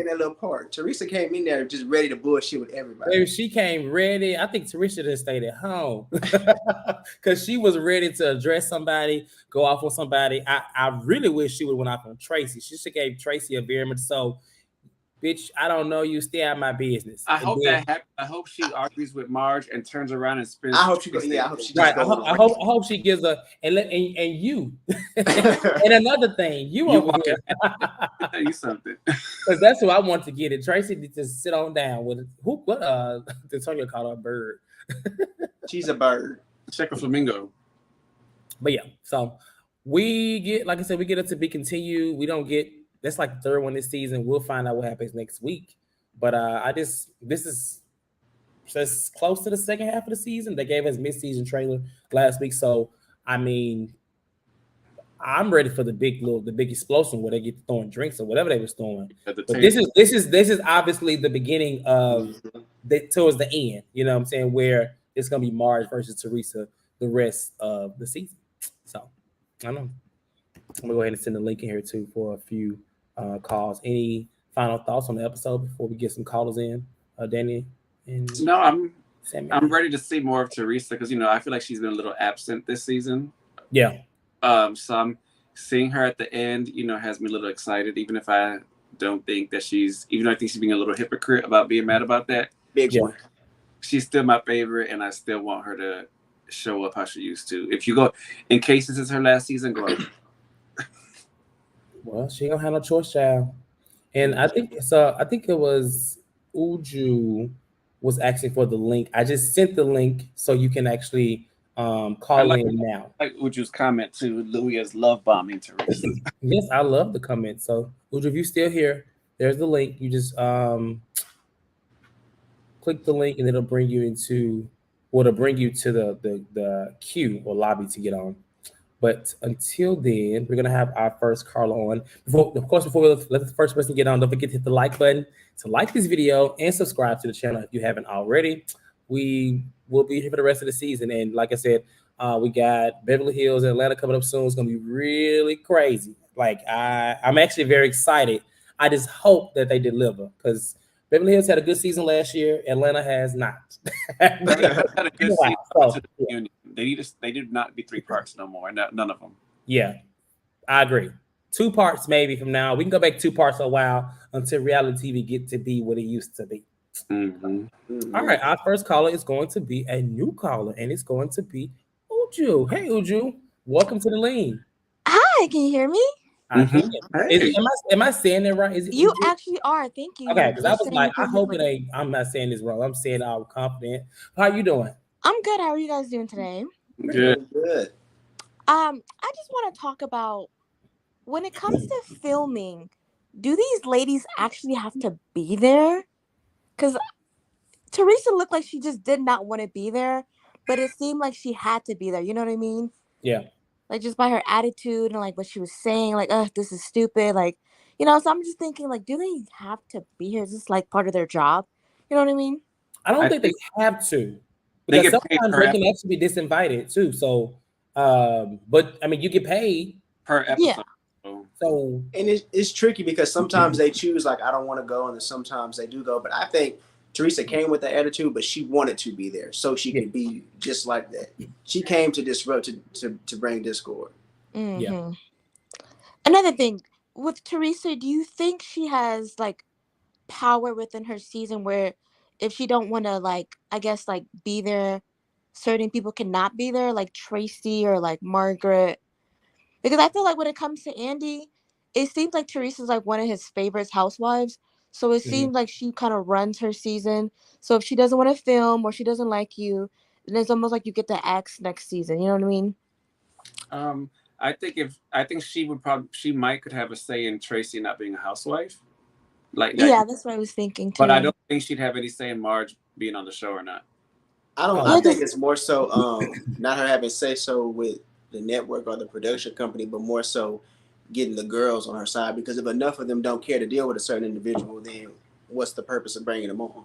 that little part. Teresa came in there just ready to bullshit with everybody. Maybe she came ready. I think Teresa just stayed at home because she was ready to address somebody, go off on somebody. I really wish she would have went off on Tracy. She should have gave Tracy a very much so. Bitch, I don't know you. Stay out of my business. I hope that happens. I hope she argues with Marge and turns around and spins. I hope she goes. Yeah, I hope she. Right. I hope she gives a and you. And another thing, you over here. Tell you something. Because that's who I want to get it. Tracy to just sit on down with who? What? Antonio called her a bird. She's a bird. Check a flamingo. But yeah, so we get, like I said, we get it to be continued. We don't get. That's like the third one this season. We'll find out what happens next week. But this is just close to the second half of the season. They gave us mid-season trailer last week. So I mean, I'm ready for the big explosion where they get throwing drinks or whatever they was throwing. But this is obviously the beginning of towards the end. You know what I'm saying? Where it's gonna be Marge versus Teresa the rest of the season. So I don't know. I'm gonna go ahead and send the link in here too for a few calls. Any final thoughts on the episode before we get some callers in, Danny? No, I'm ready to see more of Teresa because I feel like she's been a little absent this season. Yeah. So I'm seeing her at the end. Has me a little excited, even if I don't think that even though I think she's being a little hypocrite about being mad about that. Big one. She's still my favorite, and I still want her to show up how she used to. If you go, in case this is her last season, go. Well, she don't have no choice, child. And I think so. I think it was Uju was asking for the link. I just sent the link so you can actually call in now. Like Uju's comment to Louia's love bombing Teresa. Yes, I love the comment. So Uju, if you're still here, there's the link. You just click the link and it'll bring you to the queue or lobby to get on. But until then, we're gonna have our first Carla on. Before we let the first person get on, don't forget to hit the like button to like this video and subscribe to the channel if you haven't already. We will be here for the rest of the season, and like I said, we got Beverly Hills and Atlanta coming up soon. It's gonna be really crazy. Like I'm actually very excited. I just hope that they deliver because Beverly Hills had a good season last year. Atlanta has not. Had a good season Wow. to the union. They did not be 3 parts no more. None of them. Yeah, I agree. 2 parts maybe from now. We can go back 2 parts a while until reality TV get to be what it used to be. Mm-hmm. All right, our first caller is going to be a new caller, and it's going to be Uju. Hey, Uju, welcome to the lean. Hi, can you hear me? I can. Hey. Am I saying it right? Is it You Uju? actually are. Thank you. Okay, because I You're was saying like, it I hope it perfectly. ain't. I'm not saying this wrong. I'm saying it all confident. How you doing? I'm good. How are you guys doing today? Good. Good. I just want to talk about when it comes to filming, do these ladies actually have to be there? Because Teresa looked like she just did not want to be there, but it seemed like she had to be there. You know what I mean? Yeah. Like just by her attitude and like what she was saying, like, oh, this is stupid. Like, you know, so I'm just thinking, like, do they have to be here? Is this like part of their job? You know what I mean? I don't think they have to, because sometimes they can actually be disinvited too. So, but I mean, you get paid per episode. Yeah. So, and it's tricky because sometimes they choose like I don't want to go, and then sometimes they do go. But I think Teresa came with the attitude, but she wanted to be there so she could be just like that. She came to disrupt to bring discord. Mm-hmm. Yeah. Another thing with Teresa, do you think she has like power within her season where if she don't want to like I guess like be there, certain people cannot be there, like Tracy or like Margaret? Because I feel like when it comes to Andy, it seems like Teresa's like one of his favorite housewives. So it seems like she kind of runs her season. So if she doesn't want to film or she doesn't like you, then it's almost like you get the axe next season. You know what I mean? I think she might could have a say in Tracy not being a housewife. Yeah, that's what I was thinking too. But I don't think she'd have any say in Marge being on the show or not. I think it's more so not her having say so with the network or the production company, but more so getting the girls on her side, because if enough of them don't care to deal with a certain individual, then what's the purpose of bringing them on?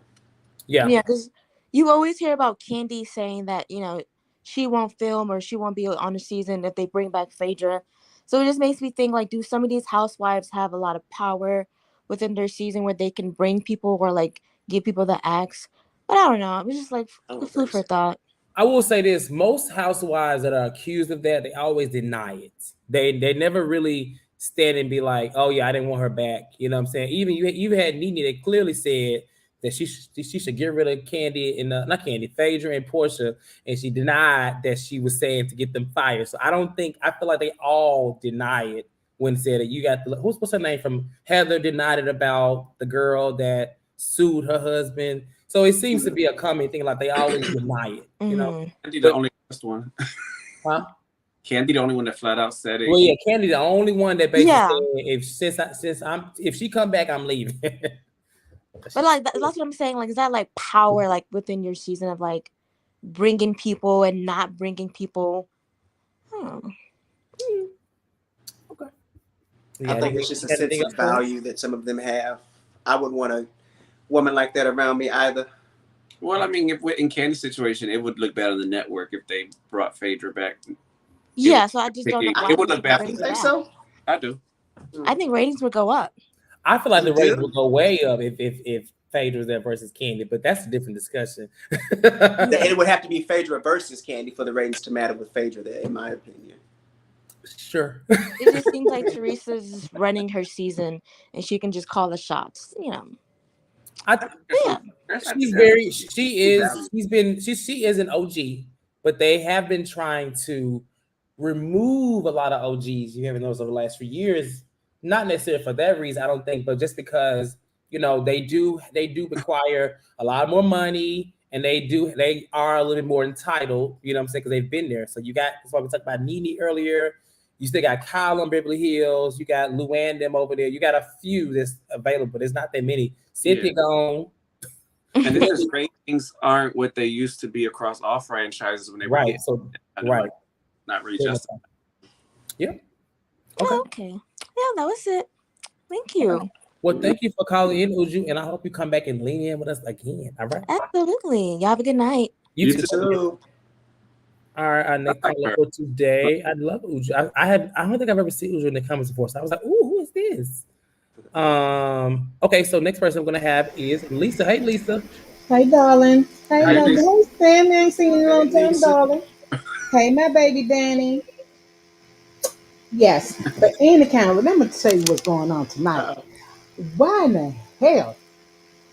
Yeah, because you always hear about Candy saying that, you know, she won't film or she won't be on the season if they bring back Phaedra. So it just makes me think, like, do some of these housewives have a lot of power within their season where they can bring people or like give people the axe? But I don't know. It was just like food for thought. I will say this: most housewives that are accused of that, they always deny it. They never really stand and be like, "Oh yeah, I didn't want her back." You know what I'm saying? Even you had Nene that clearly said that she should get rid of Candy and not Candy, Phaedra and Portia, and she denied that she was saying to get them fired. So I feel like they all deny it when said that you got what's her name from Heather denied it about the girl that sued her husband. So it seems to be a common thing, like they always deny it, you know. Candy the only one. Huh? Candy the only one that flat out said it. Well, yeah, Candy the only one that basically said if she come back, I'm leaving. But like that's what I'm saying. Like, is that like power like within your season of like bringing people and not bringing people? Okay. I think it's just a sense of value that some of them have. I wouldn't want a woman like that around me either. Well, I mean, if in Candy's situation, it would look bad on the network if they brought Phaedra back. Yeah, so I just don't know. It would look bad. You think so? I do. I think ratings would go up. I feel like the ratings would go way up if Phaedra was there versus Candy, but that's a different discussion. It would have to be Phaedra versus Candy for the ratings to matter with Phaedra there, in my opinion. Sure. It just seems like Teresa's running her season and she can just call the shots, you know. She is an OG, but they have been trying to remove a lot of OGs. You haven't noticed over the last few years, not necessarily for that reason, I don't think, but just because, you know, they do require a lot more money, and they are a little bit more entitled, you know what I'm saying, because they've been there. So that's why we talked about Nene earlier. You still got Kyle on Beverly Hills. You got Luann them over there. You got a few that's available. There's not that many. Cynthia gone. And then his ratings aren't what they used to be across all franchises when they were not really justified. Yeah. Okay. Yeah, that was it. Thank you. Well, thank you for calling in, Uju, and I hope you come back and lean in with us again. All right. Absolutely. Y'all have a good night. You too. All right, our next caller for today. I love Uju. I don't think I've ever seen Uju in the comments before, so I was like, "Ooh, who is this?" Okay, so next person I'm gonna have is Lisa. Hey, Lisa. Hey, darling. Hey, Hi, darling. Lisa. Hey, Sam. I ain't seen you in a Hey, long time, Lisa. darling. Hey, my baby Danny. Yes, but in the camera, let me tell you what's going on tonight. Uh-oh. Why in the hell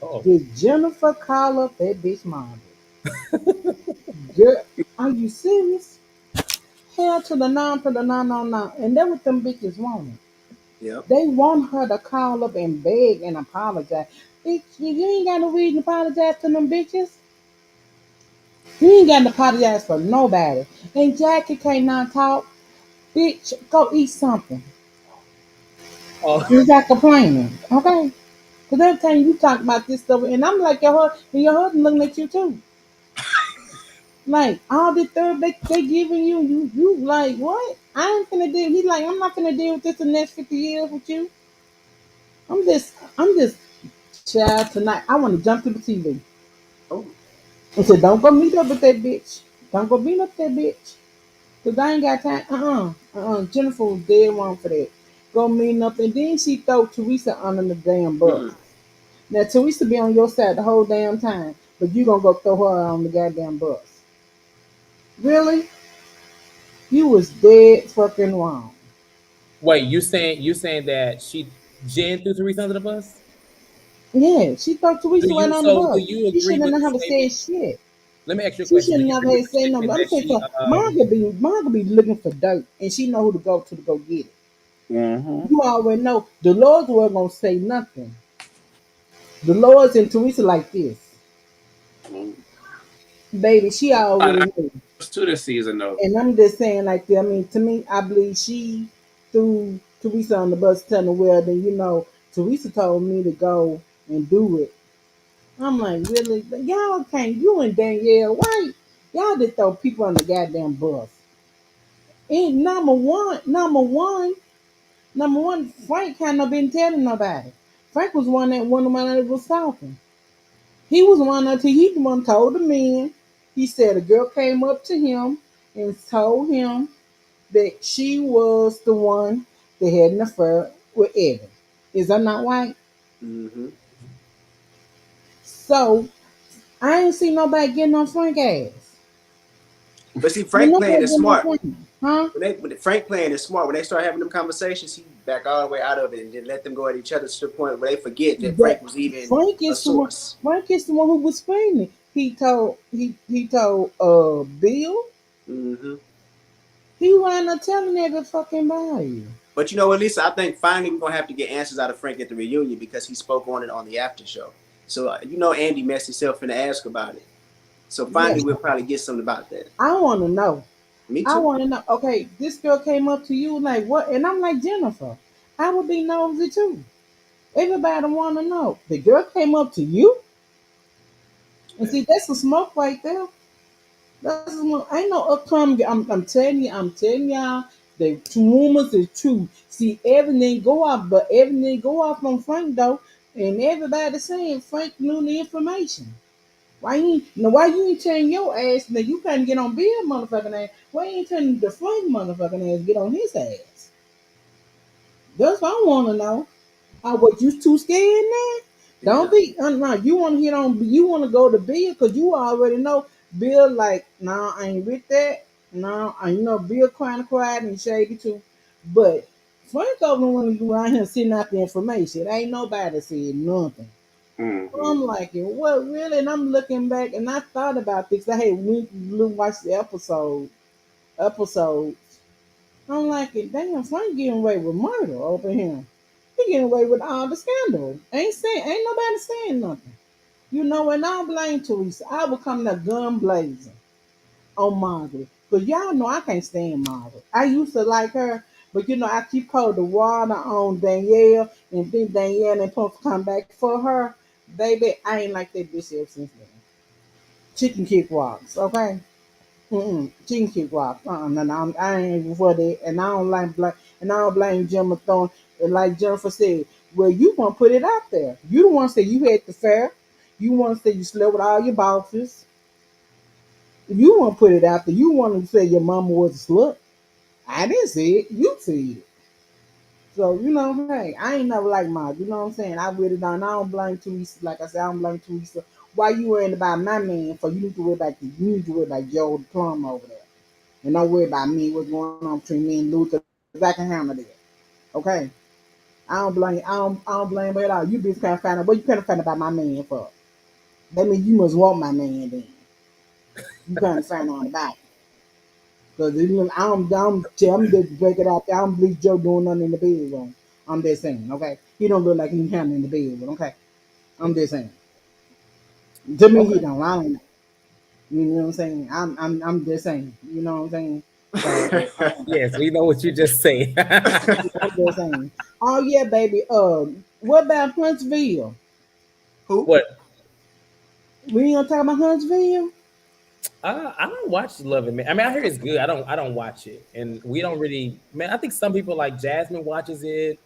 Oh, did Jennifer call up that bitch Margaret? Girl, are you serious? Hell to the non, to the non, no, no. And that what them bitches wanted. Yep. They want her to call up and beg and apologize. Bitch, you ain't got no reason to apologize to them bitches. You ain't got to apologize for nobody. And Jackie can't not talk. Bitch, go eat something. oh, You got complaining, okay? Because every time you talk about this stuff, and I'm like your husband looking at you too. Like all the third they giving you, you like what? I ain't finna deal. He like I'm not finna deal with this the next 50 years with you. I'm just child tonight. I want to jump to the TV Oh. and say, don't go meet up with that bitch. Don't go meet up with that bitch. Cause I ain't got time. Jennifer was dead wrong for that. Go meet up, and then she throw Teresa under the damn bus. Mm-mm. Now Teresa be on your side the whole damn time, but you gonna go throw her on the goddamn bus. Really? You was dead fucking wrong. wait, you saying that Jen threw Teresa under the bus? Yeah, she thought Do Teresa right you on the so do bus. you She agree shouldn't with have the never statement? said shit. Let me ask you a She question. Do shouldn't you have agree with had the said no. statement I'm that saying she so Margaret be looking for dirt and she know who to go get it. Mm-hmm. You already know the Lord's were gonna say nothing. The Lord's and Teresa like this. Baby, she I already knew. was to this season though. And I'm just saying like that. I mean, to me, I believe she threw Teresa on the bus telling her, well, then Teresa told me to go and do it. I'm like, really? Y'all can't, you and Danielle, why? Y'all just throw people on the goddamn bus. Ain't number one, Frank hadn't no been telling nobody. Frank was one of the one that was talking. He was one that he the one told the men. He said a girl came up to him and told him that she was the one that had an affair with Evan. Is that not right? Mm-hmm. So I ain't see nobody getting on Frank ass. But see, Ain't Frank playing nobody it getting on smart. Frank, huh? When Frank playing it smart, when they start having them conversations, he back all the way out of it and then let them go at each other to the point where they forget that That Frank was even Frank a is the one. source. Frank is the one who was screaming. He told Bill. Mm-hmm. He wound up telling every fucking body. But you know what, Lisa? I think finally we're gonna have to get answers out of Frank at the reunion because he spoke on it on the after show. So Andy messed himself in the ask about it. So finally Yes, we'll probably get something about that. I want to know. Me I too. want to know. Okay, this girl came up to you like what? And I'm like Jennifer. I would be nosy too. Everybody want to know. The girl came up to you, and see that's the smoke right there. That's the smoke. Ain't no upcoming. I'm telling you. I'm telling y'all. The rumors is true. See, everything go off, but everything go off on Frank though, and everybody saying Frank knew the information. Why you ain't telling your ass that you can't get on Bill motherfucking ass? Why you ain't telling the Frank motherfucking ass get on his ass? That's what I wanna know. What you too scared now? Don't Yeah. be no, you wanna go to Bill because you already know Bill like, nah, I ain't with that. No, I Bill crying quiet and shady too. But Frank over the one who around here sending out the information. Ain't nobody said nothing. Mm-hmm. I'm like, what really? And I'm looking back, and I thought about this. I had went watched the episodes. I'm like, damn, Frank getting away with murder over here. He getting away with all the scandal. Ain't nobody saying nothing. And I don't blame Teresa. I would come to gun blazing on Margaret. Because y'all know I can't stand Margaret. I used to like her, but I keep cold the water on Danielle and think Danielle ain't supposed to come back for her. Baby, I ain't like that bitch ever since then. Chicken kick walks, okay? Chicken kick walks. No, I ain't for that. And I don't blame Jim Thorne. And like Jennifer said, well, you want to put it out there. You don't want to say you had the fair. You want to say you slept with all your bosses. You want to put it out there. You want to say your mama was a slut. I didn't say it. You said it. So, hey, I ain't never like Mark. You know what I'm saying? I really don't. I don't blame Teresa. Like I said, I don't blame Teresa. Why you worrying about my man? For you need to worry about Joe the plumber over there, and don't worry about me. What's going on between me and Lou? 'Cause I can handle that. Okay. I don't blame her at all. You be trying to find out what you trying to find about my man for. That means you must want my man then. You trying to find out about it. Cause I'm just break it out there. I don't believe Joe doing nothing in the bedroom. I'm just saying, okay? He don't look like he handling the bedroom, okay? I'm just saying. To me, he Okay. don't. I don't know. You know what I'm saying? I'm just saying. You know what I'm saying? So Yes, we know what you just said. I'm just saying. Oh yeah, baby. What about Huntsville? Who? What? We ain't gonna talk about Huntsville. I don't watch Love and Man. I mean, I hear it's good. I don't watch it, and we don't really. Man, I think some people like Jasmine watches it.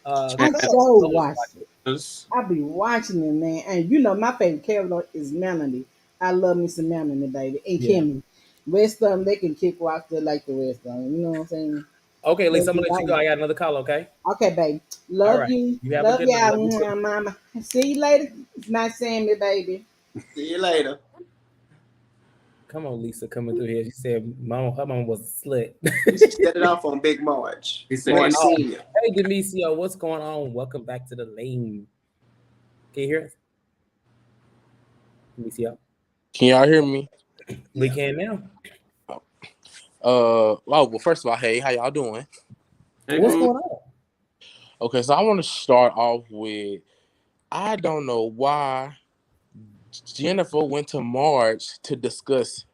I Some of so the others watch watch it. it. I be watching it, man. And my favorite character is Melanie. I love me some Melanie, baby. And Yeah. Kimmy. Rest of them, they can kick rock just like the rest of them. You know what I'm saying? Okay, They Lisa, I'm be gonna let you go. like, I got another call. Okay. okay, baby. All Love right. you. You have a Love good night. y'all, Love you too. mama. See you later. It's my Sammy, baby. See you later. Come on, Lisa, coming through here. She said, "Mama, her mama was a slut." She set it off on Big March. He said, Wait, March "Hey, oh, Senior. hey, Demisio, what's going on? Welcome back to the lane. Can you hear us, Demisio? Can y'all hear me? We Yeah. can now. Well, first of all, hey, how y'all doing? hey, What's cool." going on? Okay, so I want to start off with I don't know why Jennifer went to March to discuss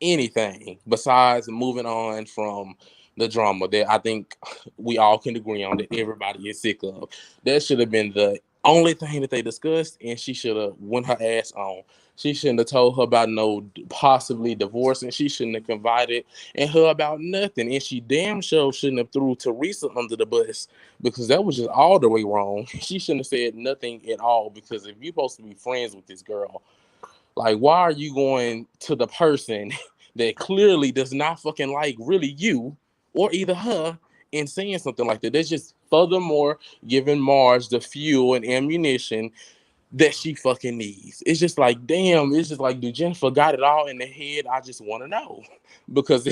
anything besides moving on from the drama that I think we all can agree on that everybody is sick of. That should have been the only thing that they discussed, and she should have went her ass on. She shouldn't have told her about no possibly divorce, and she shouldn't have confided in her about nothing. And she damn sure shouldn't have threw Teresa under the bus because that was just all the way wrong. She shouldn't have said nothing at all because if you're supposed to be friends with this girl, like, why are you going to the person that clearly does not fucking like really you or either her and saying something like that? That's just furthermore giving Marge the fuel and ammunition that she fucking needs. It's just like, damn, it's just like, do Jennifer got it all in the head? I just want to know because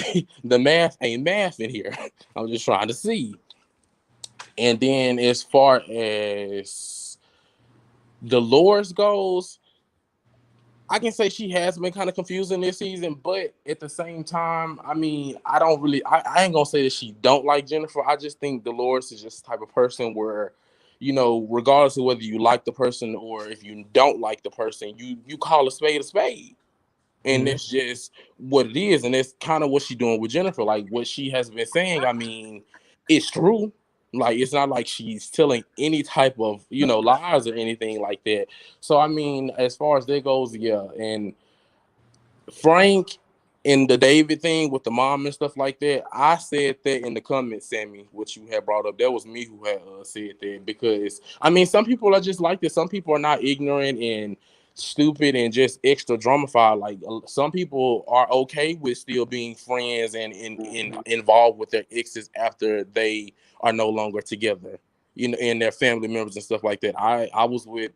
the math ain't math in here. I'm just trying to see. And then as far as Dolores goes, I can say she has been kind of confusing this season, but at the same time, I mean, I ain't gonna say that she don't like Jennifer. I just think Dolores is just the type of person where, regardless of whether you like the person or if you don't like the person, you call a spade. And Mhm. that's just what it is. And that's kind of what she's doing with Jennifer. Like what she has been saying, I mean, it's true. Like it's not like she's telling any type of, lies or anything like that. So I mean, as far as that goes, yeah. And Frank and the David thing with the mom and stuff like that, I said that in the comments, Sammy, what you had brought up. That was me who had said that because I mean, some people are just like this. Some people are not ignorant and stupid and just extra dramafied. Like some people are okay with still being friends and Mhm. involved with their exes after they are no longer together. And their family members and stuff like that. I was with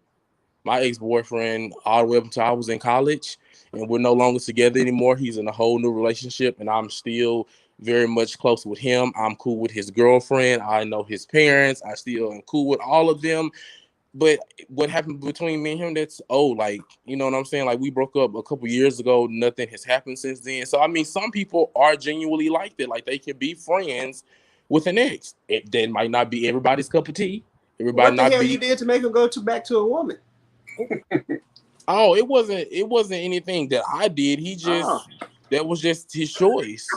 my ex-boyfriend all the way up until I was in college, and we're no longer together anymore. He's in a whole new relationship, and I'm still very much close with him. I'm cool with his girlfriend. I know his parents. I still am cool with all of them. But what happened between me and him, that's like, you know what I'm saying? Like we broke up a couple years ago. Nothing has happened since then. So I mean, some people are genuinely like that. Like they can be friends with an ex. That might not be everybody's cup of tea. Everybody What the not hell you be. did to make him go back to a woman? Oh, it wasn't anything that I did. Oh. That was just his choice.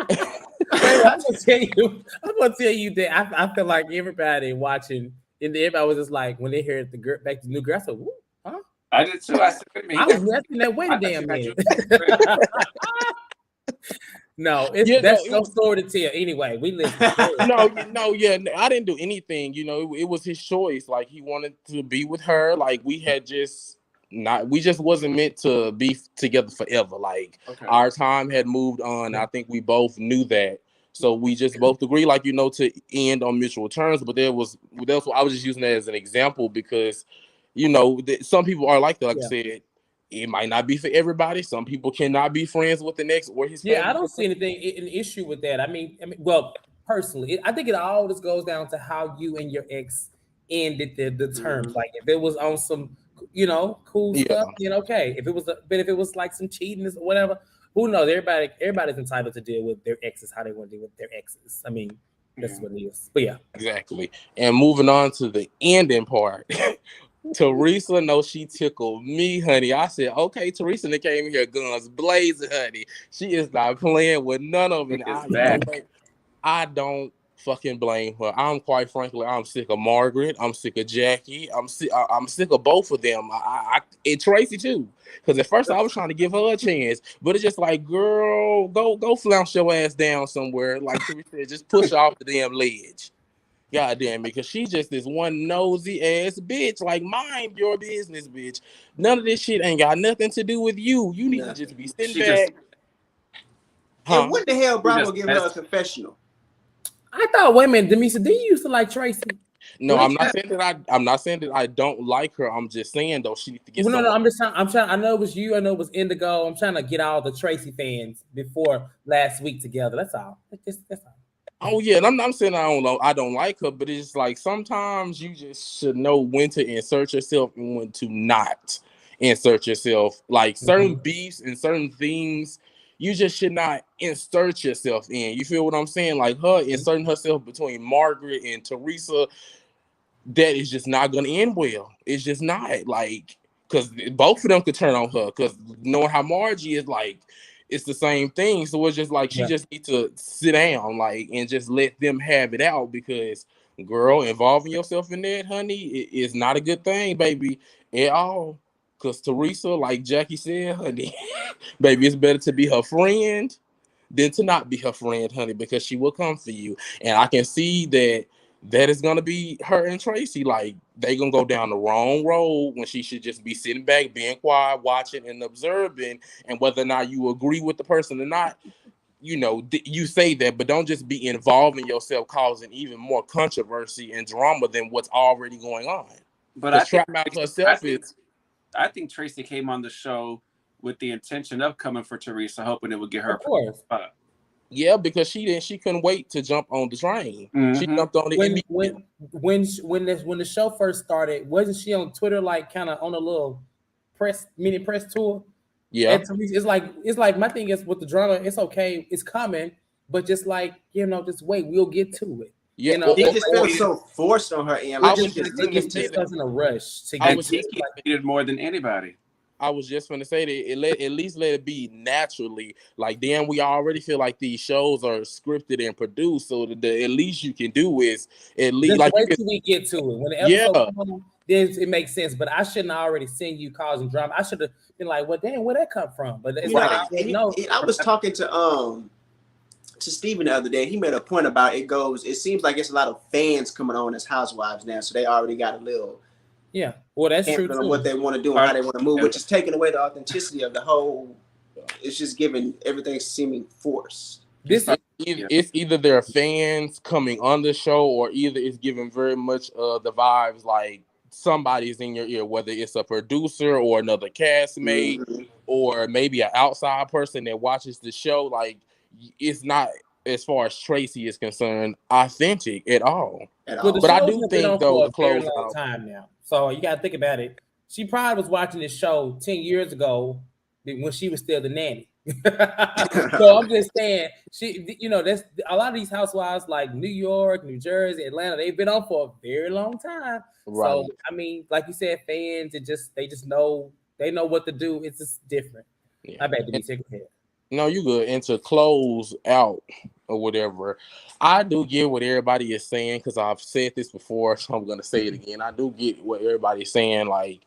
Wait, I'm gonna tell you. I'm gonna tell you that I feel like everybody watching, and everybody was just like when they heard the girl back to the new girl. I said, "Woo, huh?" I did too. I said, "Wait a minute, I he was got." resting that. Wait a I thought you damn got you. minute. No, Yeah, no, that's no story to tell. Anyway, we listen. Go ahead. no, yeah, no, I didn't do anything. It was his choice. Like he wanted to be with her. Like we just wasn't meant to be together forever. Like Okay. our time had moved on. I think we both knew that. So we just both agree, like, to end on mutual terms. But I was just using that as an example because, some people are like that. Like I said, it might not be for everybody. Some people cannot be friends with the ex or his family. Yeah, I don't see an issue with that. I mean, well, personally, I think it all just goes down to how you and your ex ended the terms. Like if it was on some, cool stuff, then okay. If it was like some cheating or whatever, who knows? Everybody's entitled to deal with their exes how they want to deal with their exes. I mean, that's what it is. But yeah, exactly. And moving on to the ending part. Teresa, no, she tickled me, honey. I said, okay, Teresa, they came here guns blazing, honey. She is not playing with none of it. I don't fucking blame her. I'm quite frankly, I'm sick of Margaret. I'm sick of Jackie. I'm sick of both of them. And Tracy too. Because at first I was trying to give her a chance, but it's just like, girl, go flounce your ass down somewhere. Like Teresa said, just push off the damn ledge. God damn it, because she just this one nosy ass bitch. Like, mind your business, bitch. None of this shit ain't got nothing to do with you. You need to just be sitting back. And what the hell, Bravo give her a confessional? I thought, wait a minute, Demisa, did you used to like Tracy? No, I'm not saying that I don't like her. I'm just saying though she needs to get. Well, no, I'm trying. I know it was you. I know it was Indigo. I'm trying to get all the Tracy fans before last week together. That's all. That's all. Oh yeah, and I'm not saying I don't like her, but it's like sometimes you just should know when to insert yourself and when to not insert yourself. Like certain beefs and certain things, you just should not insert yourself in. You feel what I'm saying? Like her inserting herself between Margaret and Teresa, that is just not going to end well. It's just not, like, because both of them could turn on her. Because knowing how Margie is, like, it's the same thing. So it's just like she just needs to sit down, like, and just let them have it out. Because, girl, involving yourself in that, honey, is not a good thing, baby, at all. Because Teresa, like Jackie said, honey, baby, it's better to be her friend than to not be her friend, honey, because she will come for you. And I can see that is gonna be her and Tracy. Like, they gonna go down the wrong road when she should just be sitting back, being quiet, watching and observing. And whether or not you agree with the person or not, you say that, but don't just be involving yourself, causing even more controversy and drama than what's already going on. But I think Tracy came on the show with the intention of coming for Teresa, hoping it would get her. Of course. Yeah, because she couldn't wait to jump on the train. She jumped on it when the show first started. Wasn't she on Twitter, like kind of on a little mini press tour? Yeah, and Teresa, it's like my thing is with the drama. It's okay, it's coming, but just like just wait, we'll get to it. Yeah, it just feels so forced on her end. Like it's just in a rush to get. She needed more than anybody. I was just going to say that at least let it be naturally. Like, damn, we already feel like these shows are scripted and produced. So the at least you can do is at least just wait till we get to it. When the episode comes on, then it makes sense. But I shouldn't have already seen you causing drama. I should have been like, well, damn, where'd that come from? But it's I was talking to Steven the other day. He made a point about it. It seems like it's a lot of fans coming on as Housewives now, so they already got a little. Yeah, well, that's true too. What they want to do and how they want to move, which is taking away the authenticity of the whole. It's just giving everything seeming forced. It's either their fans coming on the show, or either it's giving very much the vibes like somebody's in your ear, whether it's a producer or another castmate, or maybe an outside person that watches the show. Like, it's not, as far as Tracy is concerned, authentic at all. But I do think though, the close long time now. So you got to think about it. She probably was watching this show 10 years ago when she was still the nanny. So I'm just saying, that's a lot of these housewives like New York, New Jersey, Atlanta. They've been on for a very long time. Right. So I mean, like you said, fans, they just know what to do. It's just different. Yeah. I bet to be taken care of. No, you good. And to close out or whatever, I do get what everybody is saying, because I've said this before, so I'm going to say it again. I do get what everybody's saying, like,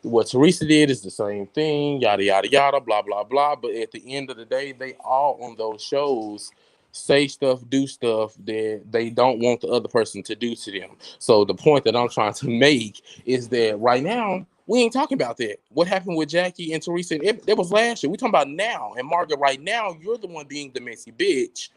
what Teresa did is the same thing, yada, yada, yada, blah, blah, blah. But at the end of the day, they all on those shows say stuff, do stuff that they don't want the other person to do to them. So the point that I'm trying to make is that right now, we ain't talking about that. What happened with Jackie and Teresa? That was last year. We talking about now. And Margaret, right now, you're the one being the messy bitch.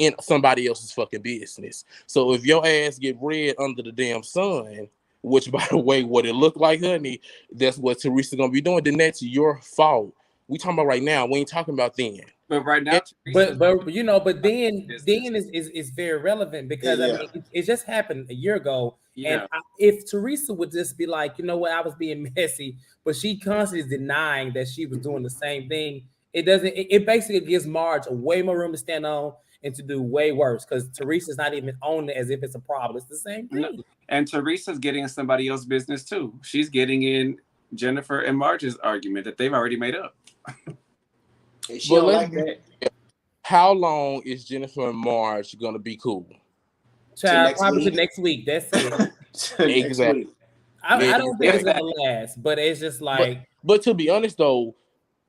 in somebody else's fucking business. So if your ass get red under the damn sun, which by the way, what it looked like, honey, that's what Teresa gonna be doing, then that's your fault. We talking about right now. We ain't talking about then. But right now, but then business. is very relevant because I Yeah. mean it just happened a year ago, and Yeah. if Teresa would just be like, you know what, I was being messy, but she constantly is denying that she was doing the same thing. It doesn't. It basically gives Marge a way more room to stand on and to do way worse because Teresa's not even owning it as if it's a problem. It's the same No. thing. And Teresa's getting in somebody else's business too. She's getting in Jennifer and Marge's argument that they've already made up. And she But don't let's like that. how long is Jennifer and Marge gonna be cool? Child, next probably to week. next week. That's it. Next Exactly. week. I don't think it's Exactly. gonna last, but it's just But like but to be honest though,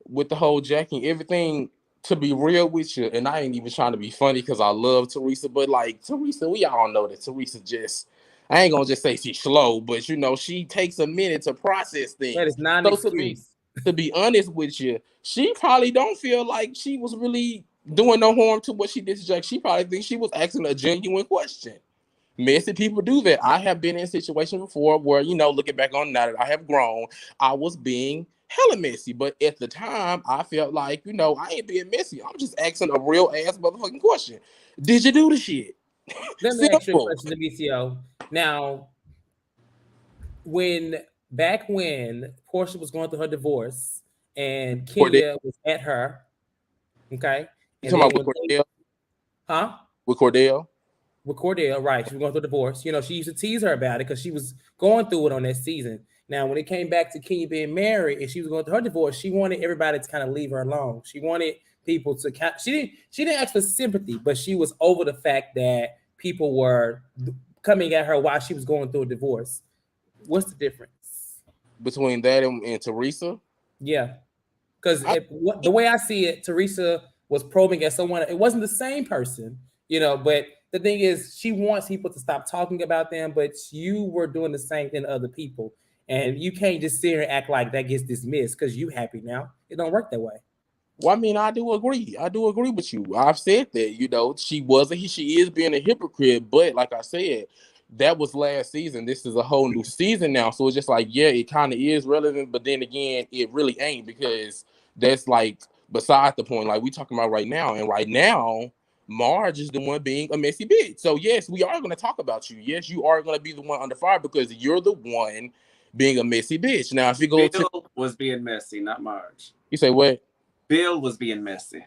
with the whole jacking, everything, to be real with you, and I ain't even trying to be funny because I love Teresa, but like Teresa, we all know that Teresa just, I ain't gonna just say she's slow, but you know, she takes a minute to process that things. is not an So excuse. to be honest with you, she probably don't feel like she was really doing no harm to what she did to Jack. She probably thinks she was asking a genuine question. Messy people do that. I have been in situations before where, you know, looking back on now that I have grown, I was being hella messy. But at the time, I felt like, you know, I ain't being messy. I'm just asking a real ass motherfucking question. Did you do the shit? Let me ask you a Simple. question, Demetrio. Now, when when Portia was going through her divorce and Cordell, Kenya was at her, okay, you and talking then about with when they, Cordell? huh? With Cordell? With Cordell, right? She was going through a divorce. You know, she used to tease her about it because she was going through it on that season. Now, when it came back to Kenya being married and she was going through her divorce, she wanted everybody to kind of leave her alone. She wanted people to she didn't ask for sympathy, but she was over the fact that people were coming at her while she was going through a divorce. What's the difference? Between that and Teresa? Yeah, because I, the way I see it, Teresa was probing at someone. It wasn't the same person, you know. But the thing is, she wants people to stop talking about them. But you were doing the same thing to other people, and you can't just sit here and act like that gets dismissed because you happy now. It don't work that way. well, I mean, I do agree. I do agree with you. I've said that, you know, she is being a hypocrite, but like I said, that was last season. This is a whole new season now. So it's just like, yeah, it kind of is relevant, but then again, it really ain't because that's like beside the point. Like we talking about right now. And right now, Marge is the one being a messy bitch. So yes, we are gonna talk about you. Yes, you are gonna be the one under fire because you're the one being a messy bitch. Now, if you go to Bill was being messy, not Marge. you say what? Bill was being messy.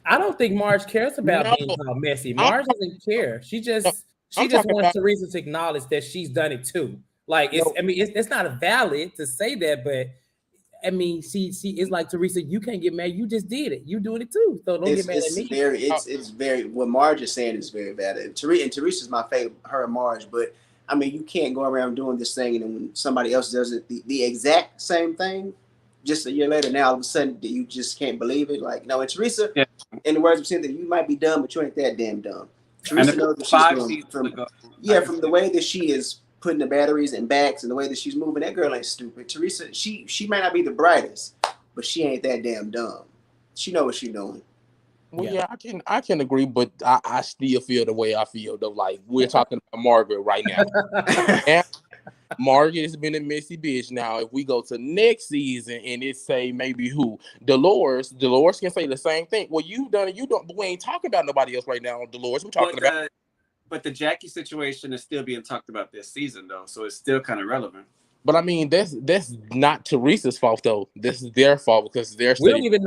I don't think Marge cares about No, being called messy. I'm, Marge doesn't care. no, She I'm just talking wants about Teresa to acknowledge that she's done it too. Like it's no. I mean it's not a valid to say that, but I mean she is like Teresa. You can't get mad. You just did it. You doing it too. So don't get mad at me. It's very what Marge is saying is very bad. And Teresa's my favorite, her and Marge, but I mean you can't go around doing this thing and then when somebody else does it the exact same thing, just a year later, now all of a sudden you just can't believe it. Like no, and Teresa, Yeah. in the words of Cynthia, you might be dumb, but you ain't that damn dumb. And Teresa if it knows what was she's 5 doing seasons from ago, from the way that she is putting the batteries and backs and the way that she's moving. That girl ain't stupid. Teresa, she might not be the brightest, but she ain't that damn dumb. She know what she's doing. Well, Yeah. yeah, I can agree, but I still feel the way I feel though. Like we're talking about Margaret right now. And Margaret has been a messy bitch. Now, if we go to next season and it say maybe who Dolores can say the same thing. Well, you done it, you don't. But we ain't talking about nobody else right now. Dolores, we're talking about. but the Jackie situation is still being talked about this season though, so it's still kind of relevant. But I mean, that's not Teresa's fault though. This is their fault because they're We don't studying. even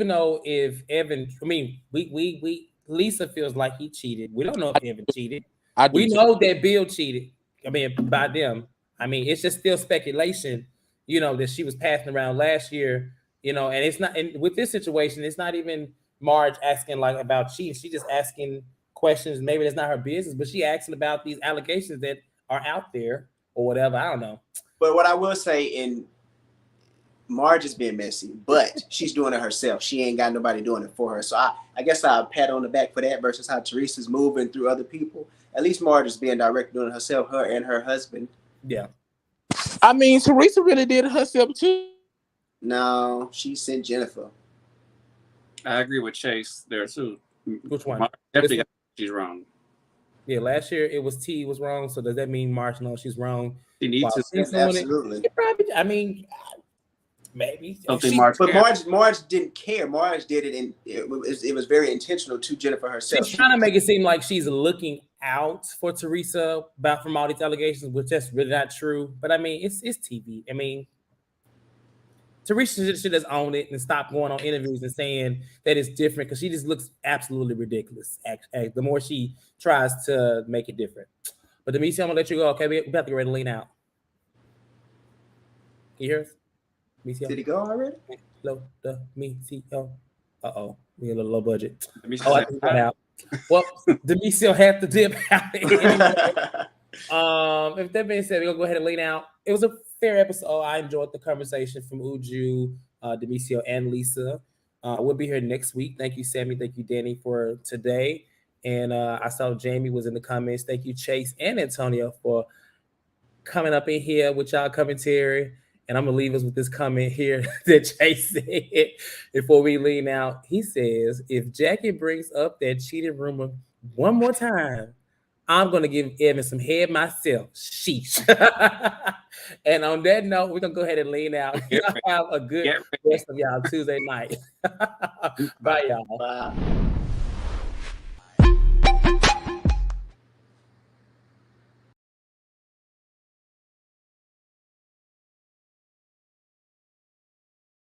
know if Evan. I mean, we Lisa feels like he cheated. We don't know if Evan cheated. I do We too. know that Bill cheated. I mean, by them. I mean, it's just still speculation. You know that she was passing around last year. You know, and it's not. And with this situation, it's not even Marge asking like about cheating. She just asking questions. Maybe that's not her business, but she asking about these allegations that are out there or whatever. I don't know. But what I will say in Marge is being messy, but she's doing it herself. She ain't got nobody doing it for her. So I guess I'll pat on the back for that versus how Teresa's moving through other people. At least Marge is being direct doing it herself, her and her husband. Yeah. I mean, Teresa really did it herself too. No, she sent Jennifer. I agree with Chase there too. Which one? Marge definitely got she's wrong. Yeah, last year it was T was wrong. So does that mean March knows she's wrong? She needs to. She's doing Absolutely. it? Probably. I mean, maybe. Something Marge. But Marge didn't care. Marge did it, and it was very intentional to Jennifer herself. She's trying to make it seem like she's looking out for Teresa from all these allegations, which that's really not true. But I mean, it's TV. I mean, Teresa should just own it and stop going on interviews and saying that it's different because she just looks absolutely ridiculous. The more she tries to make it different. But Demetri, I'm gonna let you go. Okay, we have to get ready to lean out. Can you hear us? Demetri? Did he go already? Low, Demetri. Uh-oh. We a little low budget. I like, think that out. Well, Demetri had to dip out. If that being said, we're gonna go ahead and lean out. It was a fair episode. I enjoyed the conversation from Uju, Demetrio, and Lisa. We'll be here next week. Thank you, Sammy. Thank you, Danny, for today. And I saw Jamie was in the comments. Thank you, Chase and Antonio, for coming up in here with y'all commentary. And I'm gonna leave us with this comment here that Chase said before we lean out. He says, "If Jackie brings up that cheating rumor one more time, I'm gonna give Evan some head myself." Sheesh. And on that note, we're gonna go ahead and lean out. Y'all have a good rest of y'all Tuesday night. Bye, y'all. Bye.